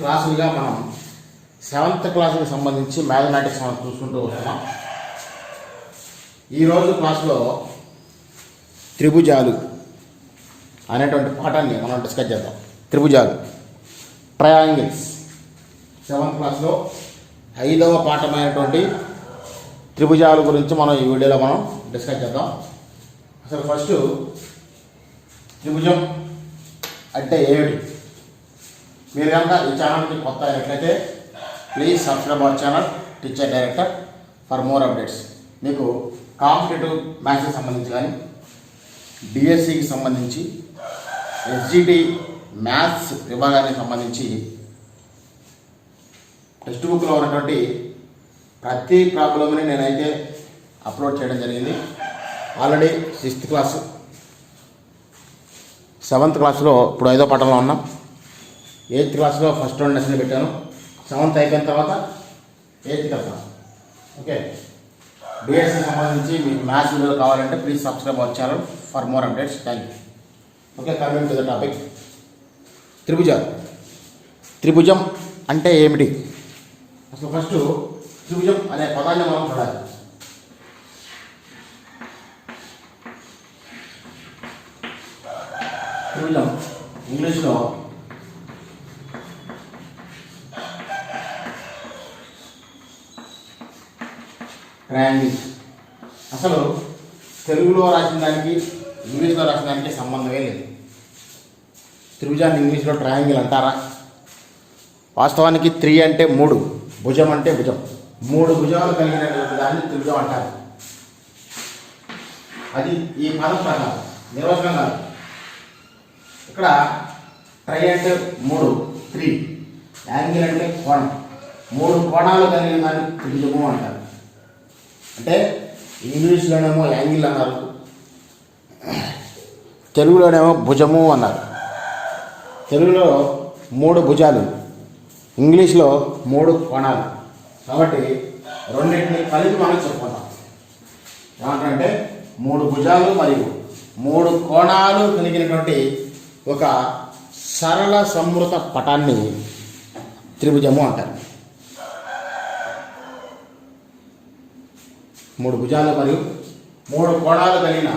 క్లాసులుగా మనం 7th క్లాసుకి సంబంధించి mathematics మనం చూసుకుంటూ వస్తున్నాం. ఈరోజు క్లాసులో త్రిభుజాలు అనేటువంటి పాఠాన్ని మనం డిస్కస్ చేద్దాం. త్రిభుజాలు, ట్రయాంగిల్స్, 7th క్లాస్లో 5వ పాఠమైనటువంటి త్రిభుజాల గురించి మనం ఈ వీడియోలో మనం డిస్కస్ చేద్దాం. అసలు ఫస్ట్ త్రిభుజం అంటే ఏమిటి? మీరు కనుక ఈ ఛానల్కి కొత్త అయినట్లయితే please subscribe our channel teacher director for more updates. మీకు కాంపిటేటివ్ మ్యాథ్స్కి సంబంధించి కానీ, డిఎస్సికి సంబంధించి, ఎస్జిటి మ్యాథ్స్ విభాగానికి సంబంధించి టెక్స్ట్ బుక్లో ఉన్నటువంటి ప్రతి ప్రాబ్లమ్ని నేనైతే అప్లోడ్ చేయడం జరిగింది. ఆల్రెడీ 6th క్లాసు, 7th క్లాస్లో ఇప్పుడు 5వ పాఠంలో ఉన్నాం. 8th క్లాస్లో ఫస్ట్ 2 లెసన్లు పెట్టాను. 7th అయిపోయిన తర్వాత 8th వెళ్తాను. ఓకే, డిఎస్సికి సంబంధించి మీకు మ్యాథ్స్ వీడియోలు కావాలంటే please subscribe our channel for more updates. Thank you. Okay, coming to the topic. త్రిభుజాలు. త్రిభుజం అంటే ఏమిటి? అసలు ఫస్ట్ త్రిభుజం అనే పదాన్ని మనం చూడాలి. త్రిభుజం ఇంగ్లీష్లో ట్రయాంగిల్. అసలు తెలుగులో రాసిన దానికి ఇంగ్లీష్లో రాసిన దానికి సంబంధమే లేదు. త్రిభుజాన్ని ఇంగ్లీష్లో ట్రయాంగిల్ అంటారా? వాస్తవానికి 3 అంటే 3, భుజం అంటే భుజం, 3 భుజాలు కలిగినటువంటి దాన్ని త్రిభుజం అంటారు. అది ఈ పదం ప్రకారం, నిర్వచనం కాదు. ఇక్కడ ట్రై అంటే 3, 3, యాంగిల్ అంటే కోణం, 3 కోణాలు కలిగిన దాన్ని త్రిభుజము అంటారు. అంటే ఇంగ్లీష్లోనేమో యాంగిల్ అన్నారు, తెలుగులోనేమో భుజము అన్నారు. తెలుగులో 3 భుజాలు, ఇంగ్లీష్లో 3 కోణాలు. కాబట్టి రెండింటిని కలిపి మనం చెప్పుకుంటాం. ఏమంటే 3 భుజాలు మరియు 3 కోణాలు కలిగినటువంటి ఒక సరళ సంవృత పటాన్ని త్రిభుజము అంటారు. 3 భుజాలు మరియు 3 కోణాలు కలిగిన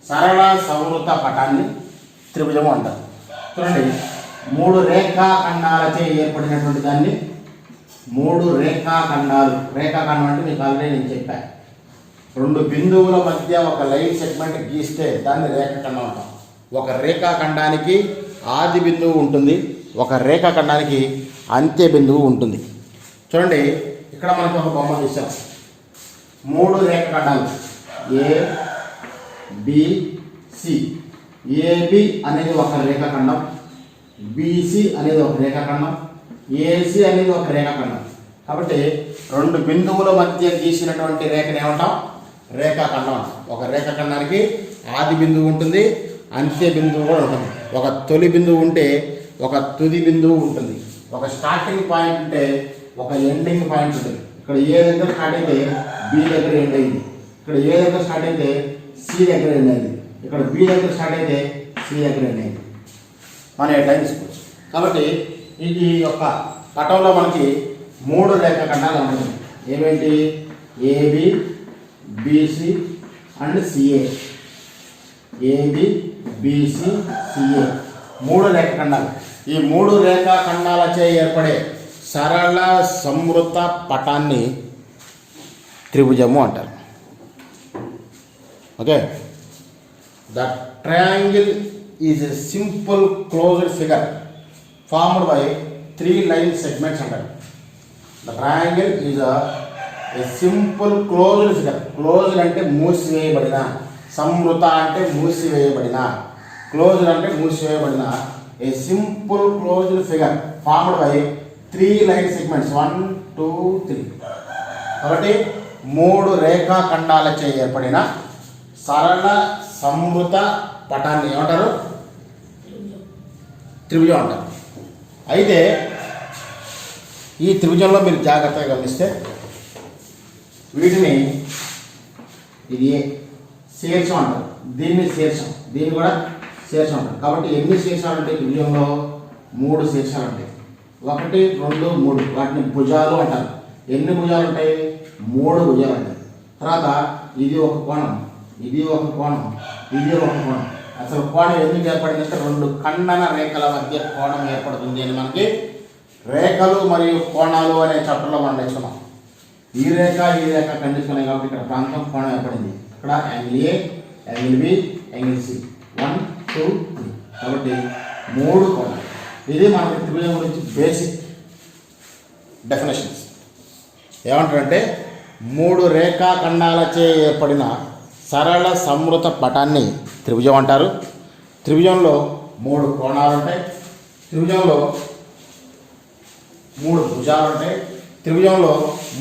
సరళ సంవృత పటాన్ని త్రిభుజము అంటారు. చూడండి, 3 రేఖాఖండాలచే ఏర్పడినటువంటి దాన్ని 3 రేఖాఖండాలు. రేఖాఖండం అంటే మీకు ఆల్రెడీ నేను చెప్పాను. 2 బిందువుల మధ్య ఒక లైన్ సెగ్మెంట్ గీస్తే దాన్ని రేఖాఖండం అంటాం. ఒక రేఖాఖండానికి ఆది బిందువు ఉంటుంది, ఒక రేఖాఖండానికి అంత్య బిందువు ఉంటుంది. చూడండి, ఇక్కడ మనకు ఒక బొమ్మ తీసాం. 3 రేఖాఖండాలు ఏ, బి, సి. ఏబి అనేది ఒక రేఖాఖండం, బీసీ అనేది ఒక రేఖాఖండం, ఏసీ అనేది ఒక రేఖాఖండం. కాబట్టి 2 బిందువుల మధ్య గీసినటువంటి రేఖను ఏమంటాం? రేఖాఖండం అంటాం. ఒక రేఖాఖండానికి ఆది బిందువు ఉంటుంది, అంత్య బిందువు కూడా ఉంటుంది. ఒక తొలి బిందువు ఉంటే ఒక తుది బిందువు ఉంటుంది. ఒక స్టార్టింగ్ పాయింట్ ఉంటే ఒక ఎండింగ్ పాయింట్ ఉంటుంది. ఇక్కడ ఏ దగ్గర స్టార్ట్ అయితే బి దగ్గర ఎండ్ అయింది, ఇక్కడ ఏ దగ్గర స్టార్ట్ అయితే సి దగ్గర ఎండ్ అయింది, ఇక్కడ బి దగ్గర స్టార్ట్ అయితే సి దగ్గర ఎండ్ అయింది. మనం ఎట్లా తీసుకోవచ్చు. కాబట్టి ఈ యొక్క పటంలో మనకి 3 రేఖాఖండాలు ఉన్నాయి. ఏమేంటి? AB, BC and CA. AB, BC, CA 3 రేఖాఖండాలు. ఈ 3 రేఖాఖండాలచే ఏర్పడే సరళ సంవృత పటాన్ని త్రిభుజము అంటారు. Okay, the triangle is a simple closed figure formed by 3 line segments అంటారు. The triangle is a simple closed figure. Closed అంటే మూసివేయబడిన, సంవృత అంటే మూసివేయబడిన, క్లోజ్డ్ అంటే మూసివేయబడిన. A simple closed figure formed by 3 line segments 1, 2, 3. కాబట్టి 3 రేఖాఖండాలచే ఏర్పడిన సరళ సంవృత పటాన్ని ఏమంటారు? త్రిభుజం అంటారు. అయితే ఈ త్రిభుజంలో మీరు జాగ్రత్తగా గమనిస్తే వీటిని ఇది శీర్షం అంటారు, దీన్ని శీర్షం, దీన్ని కూడా శీర్షం అంటారు. కాబట్టి ఎన్ని శీర్షాలు ఉంటాయి త్రిభుజంలో? 3 శీర్షాలు ఉంటాయి. 1 2 3 వాటిని భుజాలు అంటారు. ఎన్ని భుజాలు ఉంటాయి? 3 భుజాలు ఉంటాయి. తర్వాత ఇది ఒక కోణం, ఇది ఒక కోణం, ఇది ఒక కోణం. అసలు కోణం ఎందుకు ఏర్పడిందంటే 2 ఖండన రేఖల మధ్య కోణం ఏర్పడుతుంది అని మనకి రేఖలు మరియు కోణాలు అనే చాప్టర్లో మనం నేర్చుకున్నాం. ఈ రేఖ ఖండిస్తున్నాయి కాబట్టి ఇక్కడ ప్రాంతం కోణం ఏర్పడింది. ఇక్కడ angle A, angle B, angle C 1 2 3 కాబట్టి 3 కోణాలు. ఇది మనకి త్రిభుజం గురించి బేసిక్ డెఫినేషన్స్. ఏమంటారంటే 3 రేఖాఖండాలచే ఏర్పడిన సరళ సంవృత పటాన్ని త్రిభుజం అంటారు. త్రిభుజంలో 3 కోణాలు ఉంటాయి, త్రిభుజంలో 3 భుజాలు ఉంటాయి, త్రిభుజంలో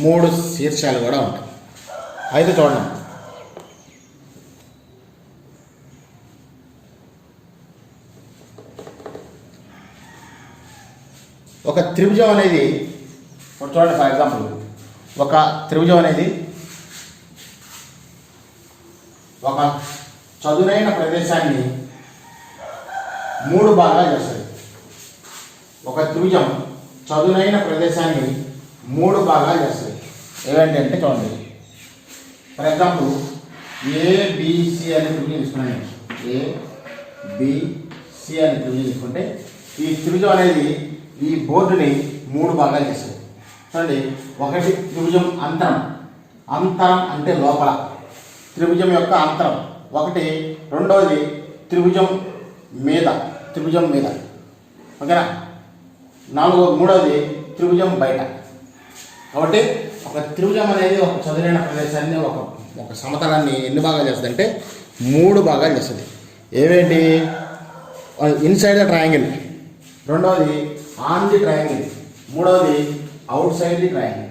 3 శీర్షాలు కూడా ఉంటాయి. అయితే చూడండి, ఒక త్రిభుజం అనేది చూడండి, ఫర్ ఎగ్జాంపుల్ ఒక త్రిభుజం అనేది ఒక చదునైన ప్రదేశాన్ని 3 భాగాలు చేస్తుంది. ఒక త్రిభుజం చదునైన ప్రదేశాన్ని 3 భాగాలు చేస్తుంది. ఏమంటే అంటే చూడండి, ఫర్ ఎగ్జాంపుల్ ఏబిసి అనే త్రిభుజం తీసుకున్నాను. ఏబిసి అనే త్రిభుజం తీసుకుంటే ఈ త్రిభుజం అనేది ఈ బోర్డుని 3 భాగాలు చేస్తుంది. చూడండి, ఒకటి త్రిభుజం అంతరం, అంతరం అంటే లోపల త్రిభుజం యొక్క అంతరం ఒకటి. రెండవది త్రిభుజం మీద, త్రిభుజం మీద, ఓకేనా. మూడవది త్రిభుజం బయట. కాబట్టి ఒక త్రిభుజం అనేది ఒక చదునైన ప్రదేశాన్ని ఒక సమతలాన్ని ఎన్ని భాగాలు చేస్తుంది అంటే 3 భాగాలు చేస్తుంది. ఏవేంటి? ఇన్సైడ్ ద ట్రయాంగిల్, రెండవది ఆన్ ది ట్రయాంగిల్, మూడవది అవుట్ సైడ్ ది ట్రయాంగిల్.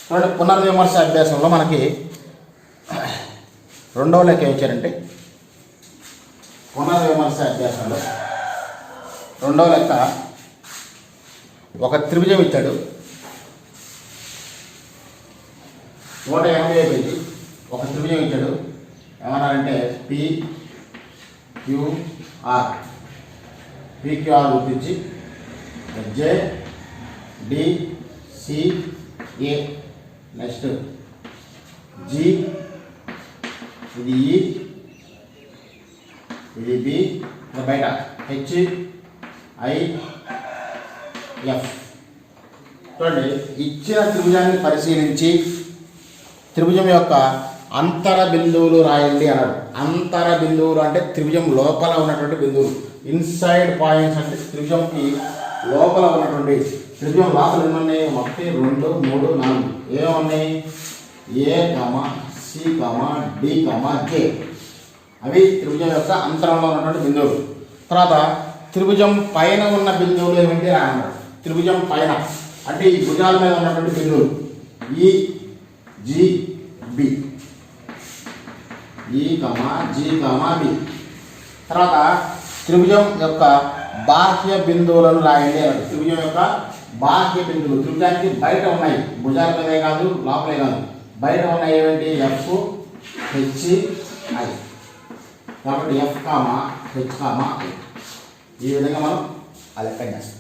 చూడండి, పునర్విమర్శ అభ్యాసంలో మనకి 2వ లెక్క ఏమిచ్చారంటే, పునర్విమర్శ అభ్యాసంలో 2వ లెక్క ఒక త్రిభుజం ఇచ్చాడు, 180 పేజీ. ఒక త్రిభుజం ఇచ్చాడు, ఏమన్నారంటే PQR, PQR గుర్తించి JDCA, నెక్స్ట్ G, ఇది E, ఇది B, బయట HIF. చూడండి, ఇచ్చిన త్రిభుజాన్ని పరిశీలించి త్రిభుజం యొక్క అంతర బిందువులు రాయండి అన్నాడు. అంతర బిందువులు అంటే త్రిభుజం లోపల ఉన్నటువంటి బిందువులు. ఇన్సైడ్ పాయింట్స్ అంటే త్రిభుజంకి లోపల ఉన్నటువంటి, త్రిభుజం లోపల ఎన్ని ఉన్నాయి? 1 2 3 4. ఏమున్నాయి? ACD, K. అవి త్రిభుజం యొక్క అంతరంలో ఉన్నటువంటి బిందువులు. తర్వాత త్రిభుజం పైన ఉన్న బిందువులు ఏమిటి అన్నాడు. త్రిభుజం పైన అంటే ఈ భుజాల మీద ఉన్నటువంటి బిందువులు EGB, EGB. తర్వాత త్రిభుజం యొక్క బాహ్య బిందువులను రాయండి అన్నాడు. త్రిభుజం యొక్క బాహ్య బిందువులు త్రిభుజానికి బయట ఉన్నాయి, భుజాల మీదే కాదు, లోపలే కాదు, బయట ఉన్నాయి. ఏమిటి? F, H, I. కాబట్టి F, H, I. ఈ విధంగా మనం ఆ లెక్క చేస్తాం.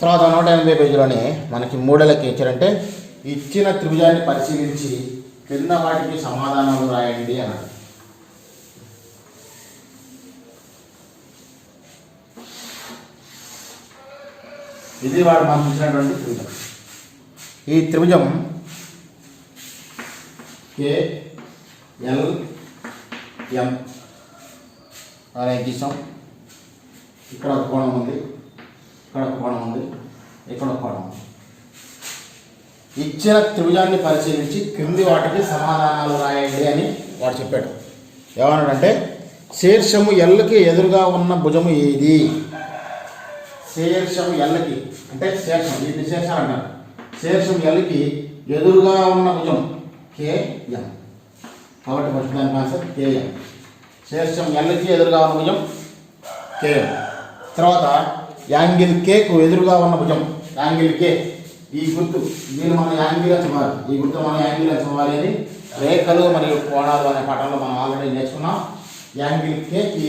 తర్వాత 180 పేజీలోనే మనకి 3వ లెక్క ఇచ్చారంటే, ఇచ్చిన త్రిభుజాన్ని పరిశీలించి క్రింద వాటికి సమాధానాలు రాయండి అన్నాడు. ఇది వాడు మనకు ఇచ్చినటువంటి త్రిభుజం. ఈ త్రిభుజం KLM అనే గీసాం. ఇక్కడ ఒక కోణం ఉంది, ఇక్కడ ఒక కోణం ఉంది, ఇక్కడ ఒక కోణం ఉంది. ఇచ్చిన త్రిభుజాన్ని పరిశీలించి క్రింది వాటికి సమాధానాలు రాయండి అని వాడు చెప్పాడు. ఏమన్నాడంటే, శీర్షము ఎల్కి ఎదురుగా ఉన్న భుజము ఏది? శీర్షము ఎల్కి అంటే శీర్షం, ఇది శీర్షాలు అంటారు. శీర్షం ఎల్కి ఎదురుగా ఉన్న భుజం KM. కాబట్టి ఫస్ట్ దానికి ఆన్సర్ KM. శీర్షం ఎల్కి ఎదురుగా ఉన్న భుజం KM. తర్వాత యాంగిల్ Kకు ఎదురుగా ఉన్న భుజం యాంగిల్ K. ఈ గుర్తు దీన్ని మనం యాంగిల్గా చదవాలి, ఈ గుర్తు మనం యాంగిల్గా చదవాలి అని రేఖలు మరియు కోణాలు అనే పాఠంలో మనం ఆల్రెడీ నేర్చుకున్నాం. యాంగిల్ Kకి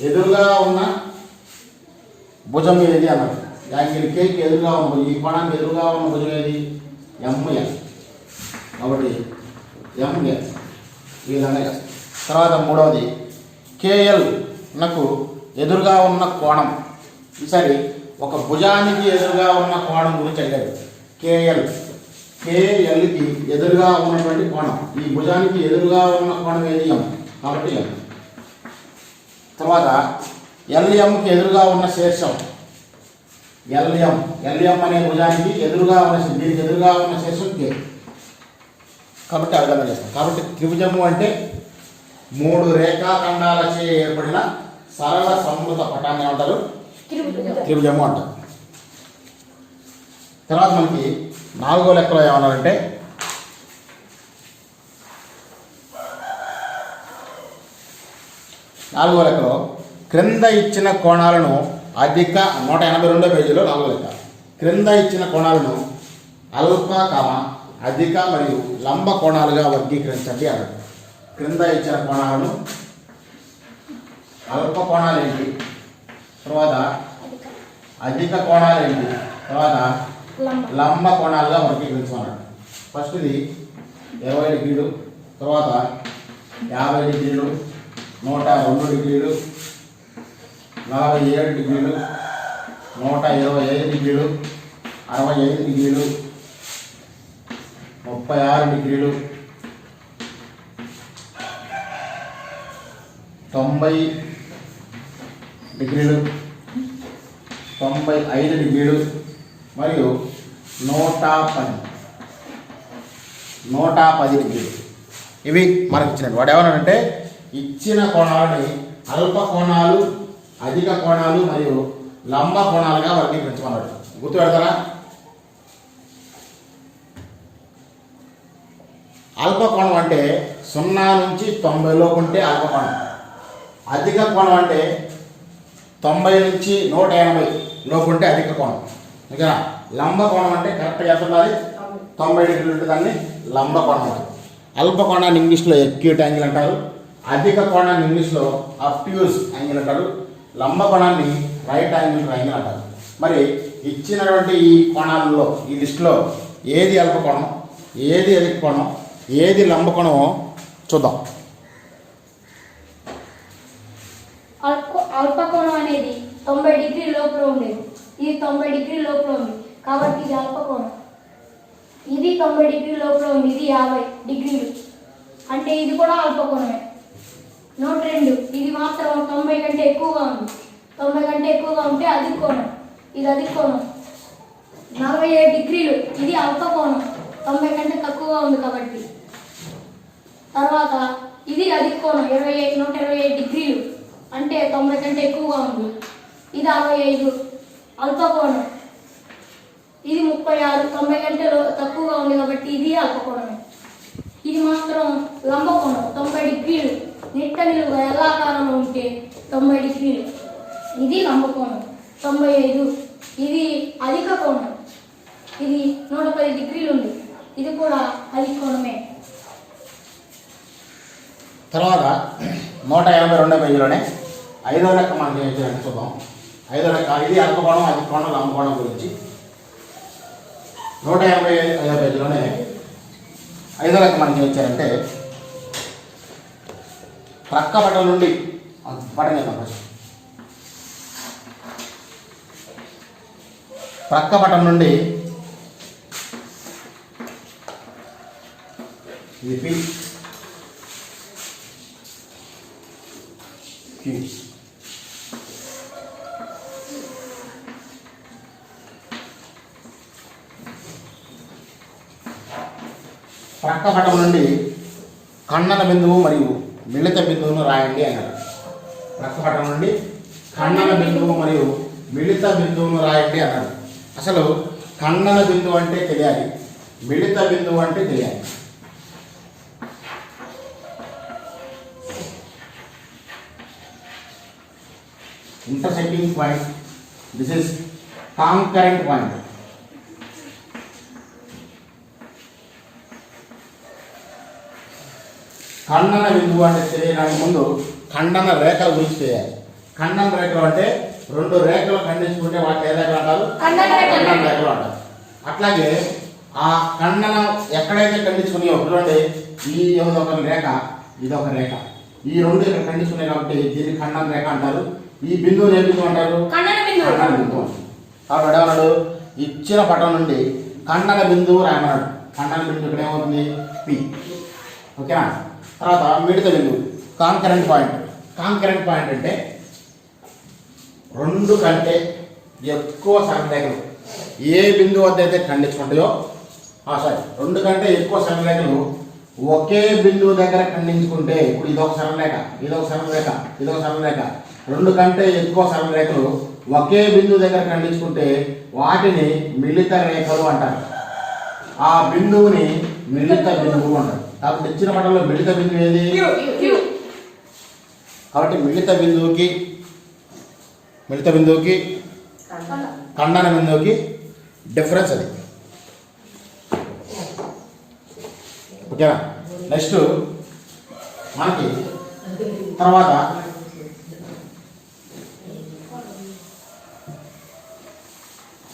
ఎదురుగా ఉన్న భుజం ఏది అన్నారు. యాంగిల్ కేకి ఎదురుగా ఉన్న భుజం, ఈ కోణానికి ఎదురుగా ఉన్న భుజం ఏది? ఎంఎల్. కాబట్టి ఎంఎల్ ఈ విధంగా చేస్తాం. తర్వాత మూడవది కేఎల్ నాకు ఎదురుగా ఉన్న కోణం. ఈసారి ఒక భుజానికి ఎదురుగా ఉన్న కోణం గురించి అడిగాడు. కేఎల్కి ఎదురుగా ఉన్నటువంటి కోణం, ఈ భుజానికి ఎదురుగా ఉన్న కోణం ఏది? ఎం. కాబట్టి ఎం. తర్వాత ఎల్ఎంకి ఎదురుగా ఉన్న శీర్షం ఎల్ఎం అనే భుజానికి ఎదురుగా ఉన్న, దీనికి ఎదురుగా ఉన్న శీర్షం కే. కాబట్టి ఆ విధంగా చేస్తాం. కాబట్టి త్రిభుజము అంటే 3 రేఖాఖండాలచే ఏర్పడిన సరళ సమృత పటాన్ని ఏమంటారు? త్రిభుజము అంటారు. తర్వాత మనకి 4వ లెక్కలో ఏమన్నారంటే క్రింద ఇచ్చిన కోణాలను అధిక 182వ పేజీలో 4వ లెక్క. క్రింద ఇచ్చిన కోణాలను అల్ప, అధిక మరియు లంబ కోణాలుగా వర్గీకరించండి అన్నాడు. క్రింద ఇచ్చిన కోణాలను అల్ప కోణాలు ఏంటి, తర్వాత అధిక కోణాలు ఏంటి, తర్వాత లంబ కోణాలుగా వర్గీకరించమన్నాడు. ఫస్ట్ ఇది 20 డిగ్రీలు, తర్వాత 50 డిగ్రీలు, 102 డిగ్రీలు, 47 డిగ్రీలు, 125 డిగ్రీలు, 65 డిగ్రీలు, 36 డిగ్రీలు, 90 డిగ్రీలు, 95 డిగ్రీలు మరియు 110 డిగ్రీలు. ఇవి మనకి ఇచ్చినట్టు. వాడు ఏమన్నాడంటే ఇచ్చిన కోణాలని అల్ప కోణాలు, అధిక కోణాలు మరియు లంబ కోణాలుగా వర్గీకరించమన్నాడు. గుర్తుపెడతారా? అల్ప కోణం అంటే 0 నుంచి 90 లోపు ఉంటే అల్ప కోణం. అధిక కోణం అంటే 90 నుంచి 180 లోపు ఉంటే అధిక కోణం. ఓకేనా? లంబ కోణం అంటే కరెక్ట్గా ఎంత ఉండాలి? 90 డిగ్రీలు ఉంటే దాన్ని లంబ కోణం అంటారు. అల్ప కోణాన్ని ఇంగ్లీష్లో ఎక్యూట్ యాంగిల్ అంటారు. అధిక కోణాన్ని ఇంగ్లీష్లో అబ్ట్యూస్ యాంగిల్ అంటారు. లంబ కోణాన్ని రైట్ యాంగిల్ అంటారు. మరి ఇచ్చినటువంటి ఈ కోణాలలో, ఈ లిస్టులో ఏది అల్ప కోణం, ఏది అధిక కోణం, ఏది లంబ కోణమో చూద్దాం. అల్పకోణం అనేది 90 డిగ్రీల లోపల ఉండేది. ఇది 90 డిగ్రీల లోపల ఉంది కాబట్టి ఇది అల్పకోణం. ఇది 90 డిగ్రీల లోపల ఉంది, ఇది 50 డిగ్రీలు అంటే ఇది కూడా అల్పకోణమే. 102 ఇది మాత్రం 90 కంటే ఎక్కువగా ఉంది. 90 కంటే ఎక్కువగా ఉంటే అధిక కోణం, ఇది అధిక కోణం. 47 డిగ్రీలు ఇది అల్పకోణం, 90 కంటే తక్కువగా ఉంది కాబట్టి. తర్వాత ఇది అధిక కోణం 127 డిగ్రీలు అంటే 90 కంటే ఎక్కువగా ఉంది. ఇది 65 అల్పకోణం. ఇది 36 90 కంటే తక్కువగా ఉంది కాబట్టి ఇది అల్పకోణమే. ఇది మాత్రం లంబకోణం 90 డిగ్రీలు నిట్ట నిలువుగా ఎల్లాకారంలో ఉంటే 90 డిగ్రీలు. ఇది లంబకోణం 95. ఇది అధిక కోణం, ఇది 110 డిగ్రీలు ఉంది. ఇది కూడా అధిక కోణమే. తర్వాత 182వ పేజీలోనే 5వ లెక్క మనకి ఏం చేయాలంటే చూద్దాం. 5వ లెక్క ఇది అల్పకోణం, అధిక కోణం, లంబకోణం గురించి 185వ పేజీలోనే 5వ లెక్క మనకి ఏం ఇచ్చారంటే ప్రక్క పటం నుండి పటం చేద్దాం. ఫస్ట్ ప్రక్క పటం నుండి ఇది పి, క్యూ, ప్రక్క పటం నుండి ఖండన బిందువు మరియు మిళిత బిందువును రాయండి అన్నారు. ప్రక్క పటం నుండి ఖండన బిందువు మరియు మిళిత బిందువును రాయండి అన్నాడు. అసలు ఖండన బిందువు అంటే తెలియాలి, మిళిత బిందువు అంటే తెలియాలి. Intersecting point, this is concurrent point. ఖండన బిందువు అంటే తెలియడానికి ముందు ఖండన రేఖల గురించి తెలియాలి. ఖండన రేఖలు అంటే రెండు రేఖలు ఖండించుకుంటే వాటిని ఏ రేఖలు అంటారు? ఖండన రేఖలు. ఖండన రేఖలు అంటారు. అట్లాగే ఆ ఖండన ఎక్కడైతే ఖండించుకున్నాయో చూడండి, ఈ ఒక రేఖ, ఇదొక రేఖ, ఈ రెండు ఇక్కడ ఖండించుకున్నాయి కాబట్టి దీన్ని ఖండన రేఖ అంటారు. ఈ బిందువుని ఏ బిందువు అంటారు? ఖండన బిందువు. ఖండన బిందువు. కాబట్టి ఏమన్నాడు, ఇచ్చిన పటం నుండి ఖండన బిందువు రాయమన్నాడు. ఖండన బిందువు ఇక్కడ ఏమవుతుంది? పి. ఓకేనా? తర్వాత మిడత బిందువు, కాంకరెంట్ పాయింట్. కాంకరెంట్ పాయింట్ అంటే రెండు కంటే ఎక్కువ సరళరేఖలు ఏ బిందువు వద్ద అయితే ఖండించుకుంటాయో, రెండు కంటే ఎక్కువ సరళరేఖలు ఒకే బిందువు దగ్గర ఖండించుకుంటే, ఇప్పుడు ఇదొక సరళరేఖ, ఇదొక సరళరేఖ, ఇదొక సరళరేఖ, రెండు కంటే ఎక్కువ సరళరేఖలు ఒకే బిందువు దగ్గర ఖండించుకుంటే వాటిని మిళిత రేఖలు అంటారు. ఆ బిందువుని మిళిత బిందువు అంటారు. కాబట్టి ఇచ్చిన పటంలో మిళిత బిందువు ఏది? కాబట్టి మిళిత బిందువుకి ఖండన బిందువుకి డిఫరెన్స్ అది. ఓకేనా? నెక్స్ట్ మనకి తర్వాత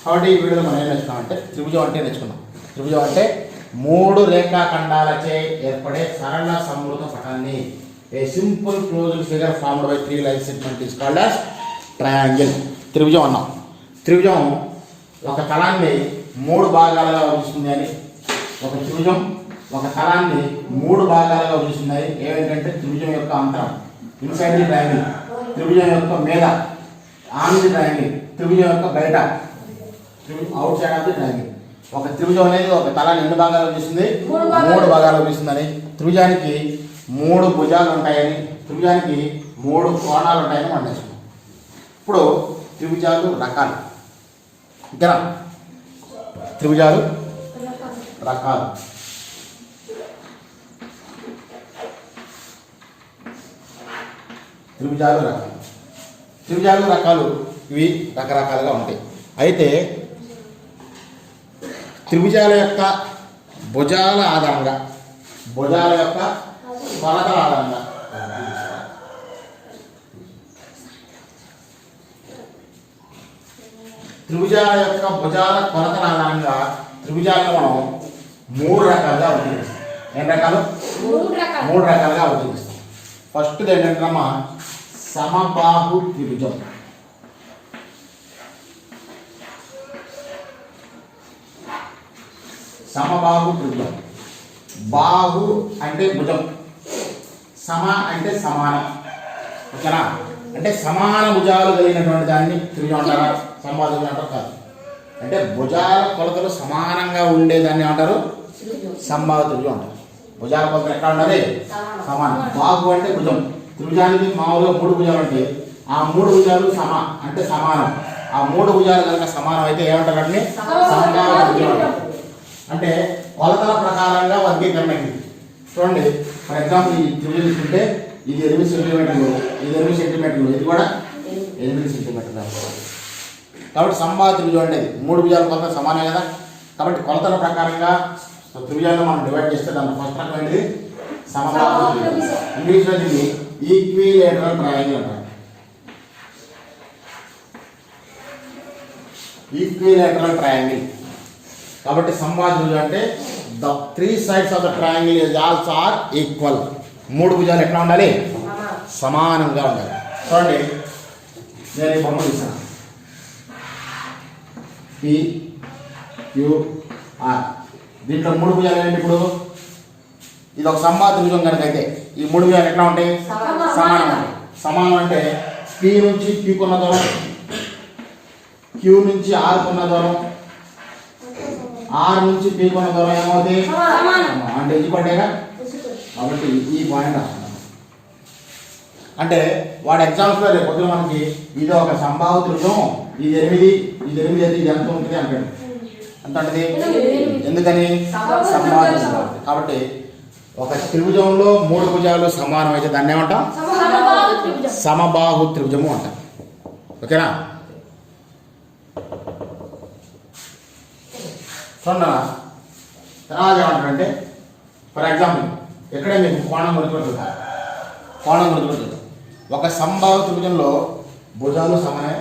కాబట్టి ఈ వీడియోలో మనం ఏం నేర్చుకున్నామంటే త్రిభుజం అంటే నేర్చుకున్నాం. త్రిభుజం అంటే మూడు రేఖాఖండాలచే ఏర్పడే సరళ సమృత పటాన్ని, a simple closed figure formed by 3 line segment is called as triangle. త్రిభుజం అన్నాం. త్రిభుజం ఒక తలాన్ని మూడు భాగాలుగా విభజిస్తుంది అని, ఒక త్రిభుజం ఒక తలాన్ని మూడు భాగాలుగా విభజిస్తుంది. ఏమిటంటే త్రిభుజం యొక్క అంతరం, ఇన్సైడ్ ది ట్రయాంగిల్, త్రిభుజం యొక్క మీద, ఆన్ ది ట్రయాంగిల్, త్రిభుజం యొక్క బయట, out side of the triangle. ఒక త్రిభుజం అనేది ఒక తలాన్ని ఎన్ని భాగాలు విభజిస్తుంది? మూడు భాగాలు విభజిస్తుందని. త్రిభుజానికి మూడు భుజాలు ఉంటాయని, త్రిభుజానికి మూడు కోణాలు ఉంటాయని మనం నేర్చుకున్నాం. ఇప్పుడు త్రిభుజాలు రకాలు. ఇక్కడ త్రిభుజాలు రకాలు. త్రిభుజాలు రకాలు ఇవి రకరకాలుగా ఉంటాయి. అయితే త్రిభుజాల యొక్క భుజాల ఆధారంగా, భుజాల యొక్క కొలతల ఆధారంగా త్రిభుజాల యొక్క భుజాల కొలతల ఆధారంగా త్రిభుజాలను మనం మూడు రకాలుగా వర్గీకరిస్తాం. ఎన్ని రకాలు? మూడు రకాలుగా వర్గీకరిస్తాం. ఫస్ట్ది ఏంటంటే సమబాహు త్రిభుజం. సమబాహు త్రిభుజం. బాహు అంటే భుజం, సమ అంటే సమానం. ఓకేనా? అంటే సమాన భుజాలు కలిగినటువంటి దాన్ని త్రిభుజం అంటారా? సమబాహు త్రిభుజం అంటారు కాదు. అంటే భుజాల కొలతలు సమానంగా ఉండేదాన్ని అంటారు సమబాహు త్రిభుజం అంటారు. భుజాల కొలతలు ఎక్కడ ఉండాలి? సమానం. బాహు అంటే భుజం. త్రిభుజానికి మామూలుగా మూడు భుజాలు ఉంటాయి. ఆ మూడు భుజాలు అంటే సమానం. ఆ మూడు భుజాలు కనుక సమానం అయితే ఏమంటారు? అంటే సమబాహు త్రిభుజం అంటారు. అంటే కొలతల ప్రకారంగా వర్గీకరణ. చూడండి, ఫర్ ఎగ్జాంపుల్ ఈ త్రిభుజం తీసుకుంటే ఇది 8 సెంటీమీటర్లు, ఇది 8 సెంటీమీటర్లు, ఇది కూడా 8 సెంటీమీటర్లు. కాబట్టి సమబాహు త్రిభుజం అంటే మూడు భుజాల కొలత సమానం కదా. కాబట్టి కొలతల ప్రకారంగా త్రిభుజాలను మనం డివైడ్ చేస్తే దాని ఫస్ట్ రకం ఏంటిది? సమబాహు త్రిభుజం. ఇంగ్లీష్లో దీన్ని ఈక్విలేటరల్ ట్రయాంగిల్ అంటారు. Equilateral triangle. కాబట్టి సమబాహు త్రిభుజం అంటే the 3 sides of the triangle also are equal. మూడు భుజాలు ఎట్లా ఉండాలి? సమానంగా ఉండాలి. చూడండి, నేను ఈ బొమ్మ తీసాను. PQR. దీంట్లో మూడు భుజాలు ఏంటి? ఇప్పుడు ఇది ఒక సమబాహు త్రిభుజం కనుక అయితే ఈ మూడు భుజాలు ఎట్లా ఉంటాయి? సమానం. సమానం అంటే P నుంచి Q కున్న దూరం, Q నుంచి R కున్న దూరం, R నుంచి P కున్న దూరం ఏమవుతాయి? అంటే ఇది పడ్డాగా. కాబట్టి ఈ పాయింట్ రాస్తున్నాం. అంటే వాడి ఎగ్జామ్స్లో రేపు పొద్దున మనకి ఇది ఒక సమబాహు త్రిభుజం, ఇది 8, ఇది 8 అయితే ఇది ఎంత ఉంటుంది అంటాడు. ఎంత ఉంటుంది? ఎందుకని? సమబాహు త్రిభుజం. కాబట్టి ఒక త్రిభుజంలో మూడు భుజాలు సమానం అయితే దాన్ని ఏమంటాం? సమబాహు త్రిభుజము అంటాం. ఓకేనా? చూడండి, తర్వాత ఏమంటారంటే ఫర్ ఎగ్జాంపుల్ ఎక్కడే మీకు కోణం గురించి ఒక సమబాహు త్రిభుజంలో భుజాలు సమానమే,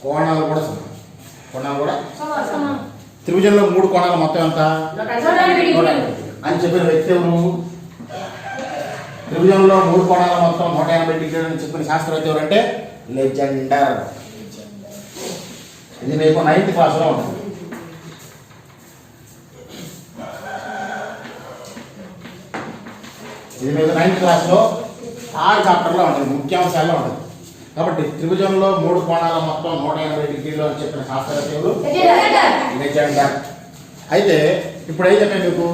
కోణాలు కూడా సమానం. కోణాలు కూడా సమానం. త్రిభుజంలో 3 కోణాలు మొత్తం ఎంత 180 డిగ్రీలు. అని చెప్పిన వ్యక్తి ఎవరు? త్రిభుజంలో 3 కోణాల మొత్తం 180 డిగ్రీలు అని చెప్పిన శాస్త్రవేత్త ఎవరంటే లెజెండర్. ఇది మీకు 9th క్లాస్లో ఉంటుంది. ఇది మీకు 9th క్లాస్లో 6 చాప్టర్లో ఉంటుంది, ముఖ్యాంశాల్లో ఉంటుంది. కాబట్టి త్రిభుజంలో 3 కోణాల మొత్తం 180 డిగ్రీలు అని చెప్పిన శాస్త్రవేత్త ఎవరు? లెజెండర్. అయితే ఇప్పుడు ఏం చెప్పాను మీకు,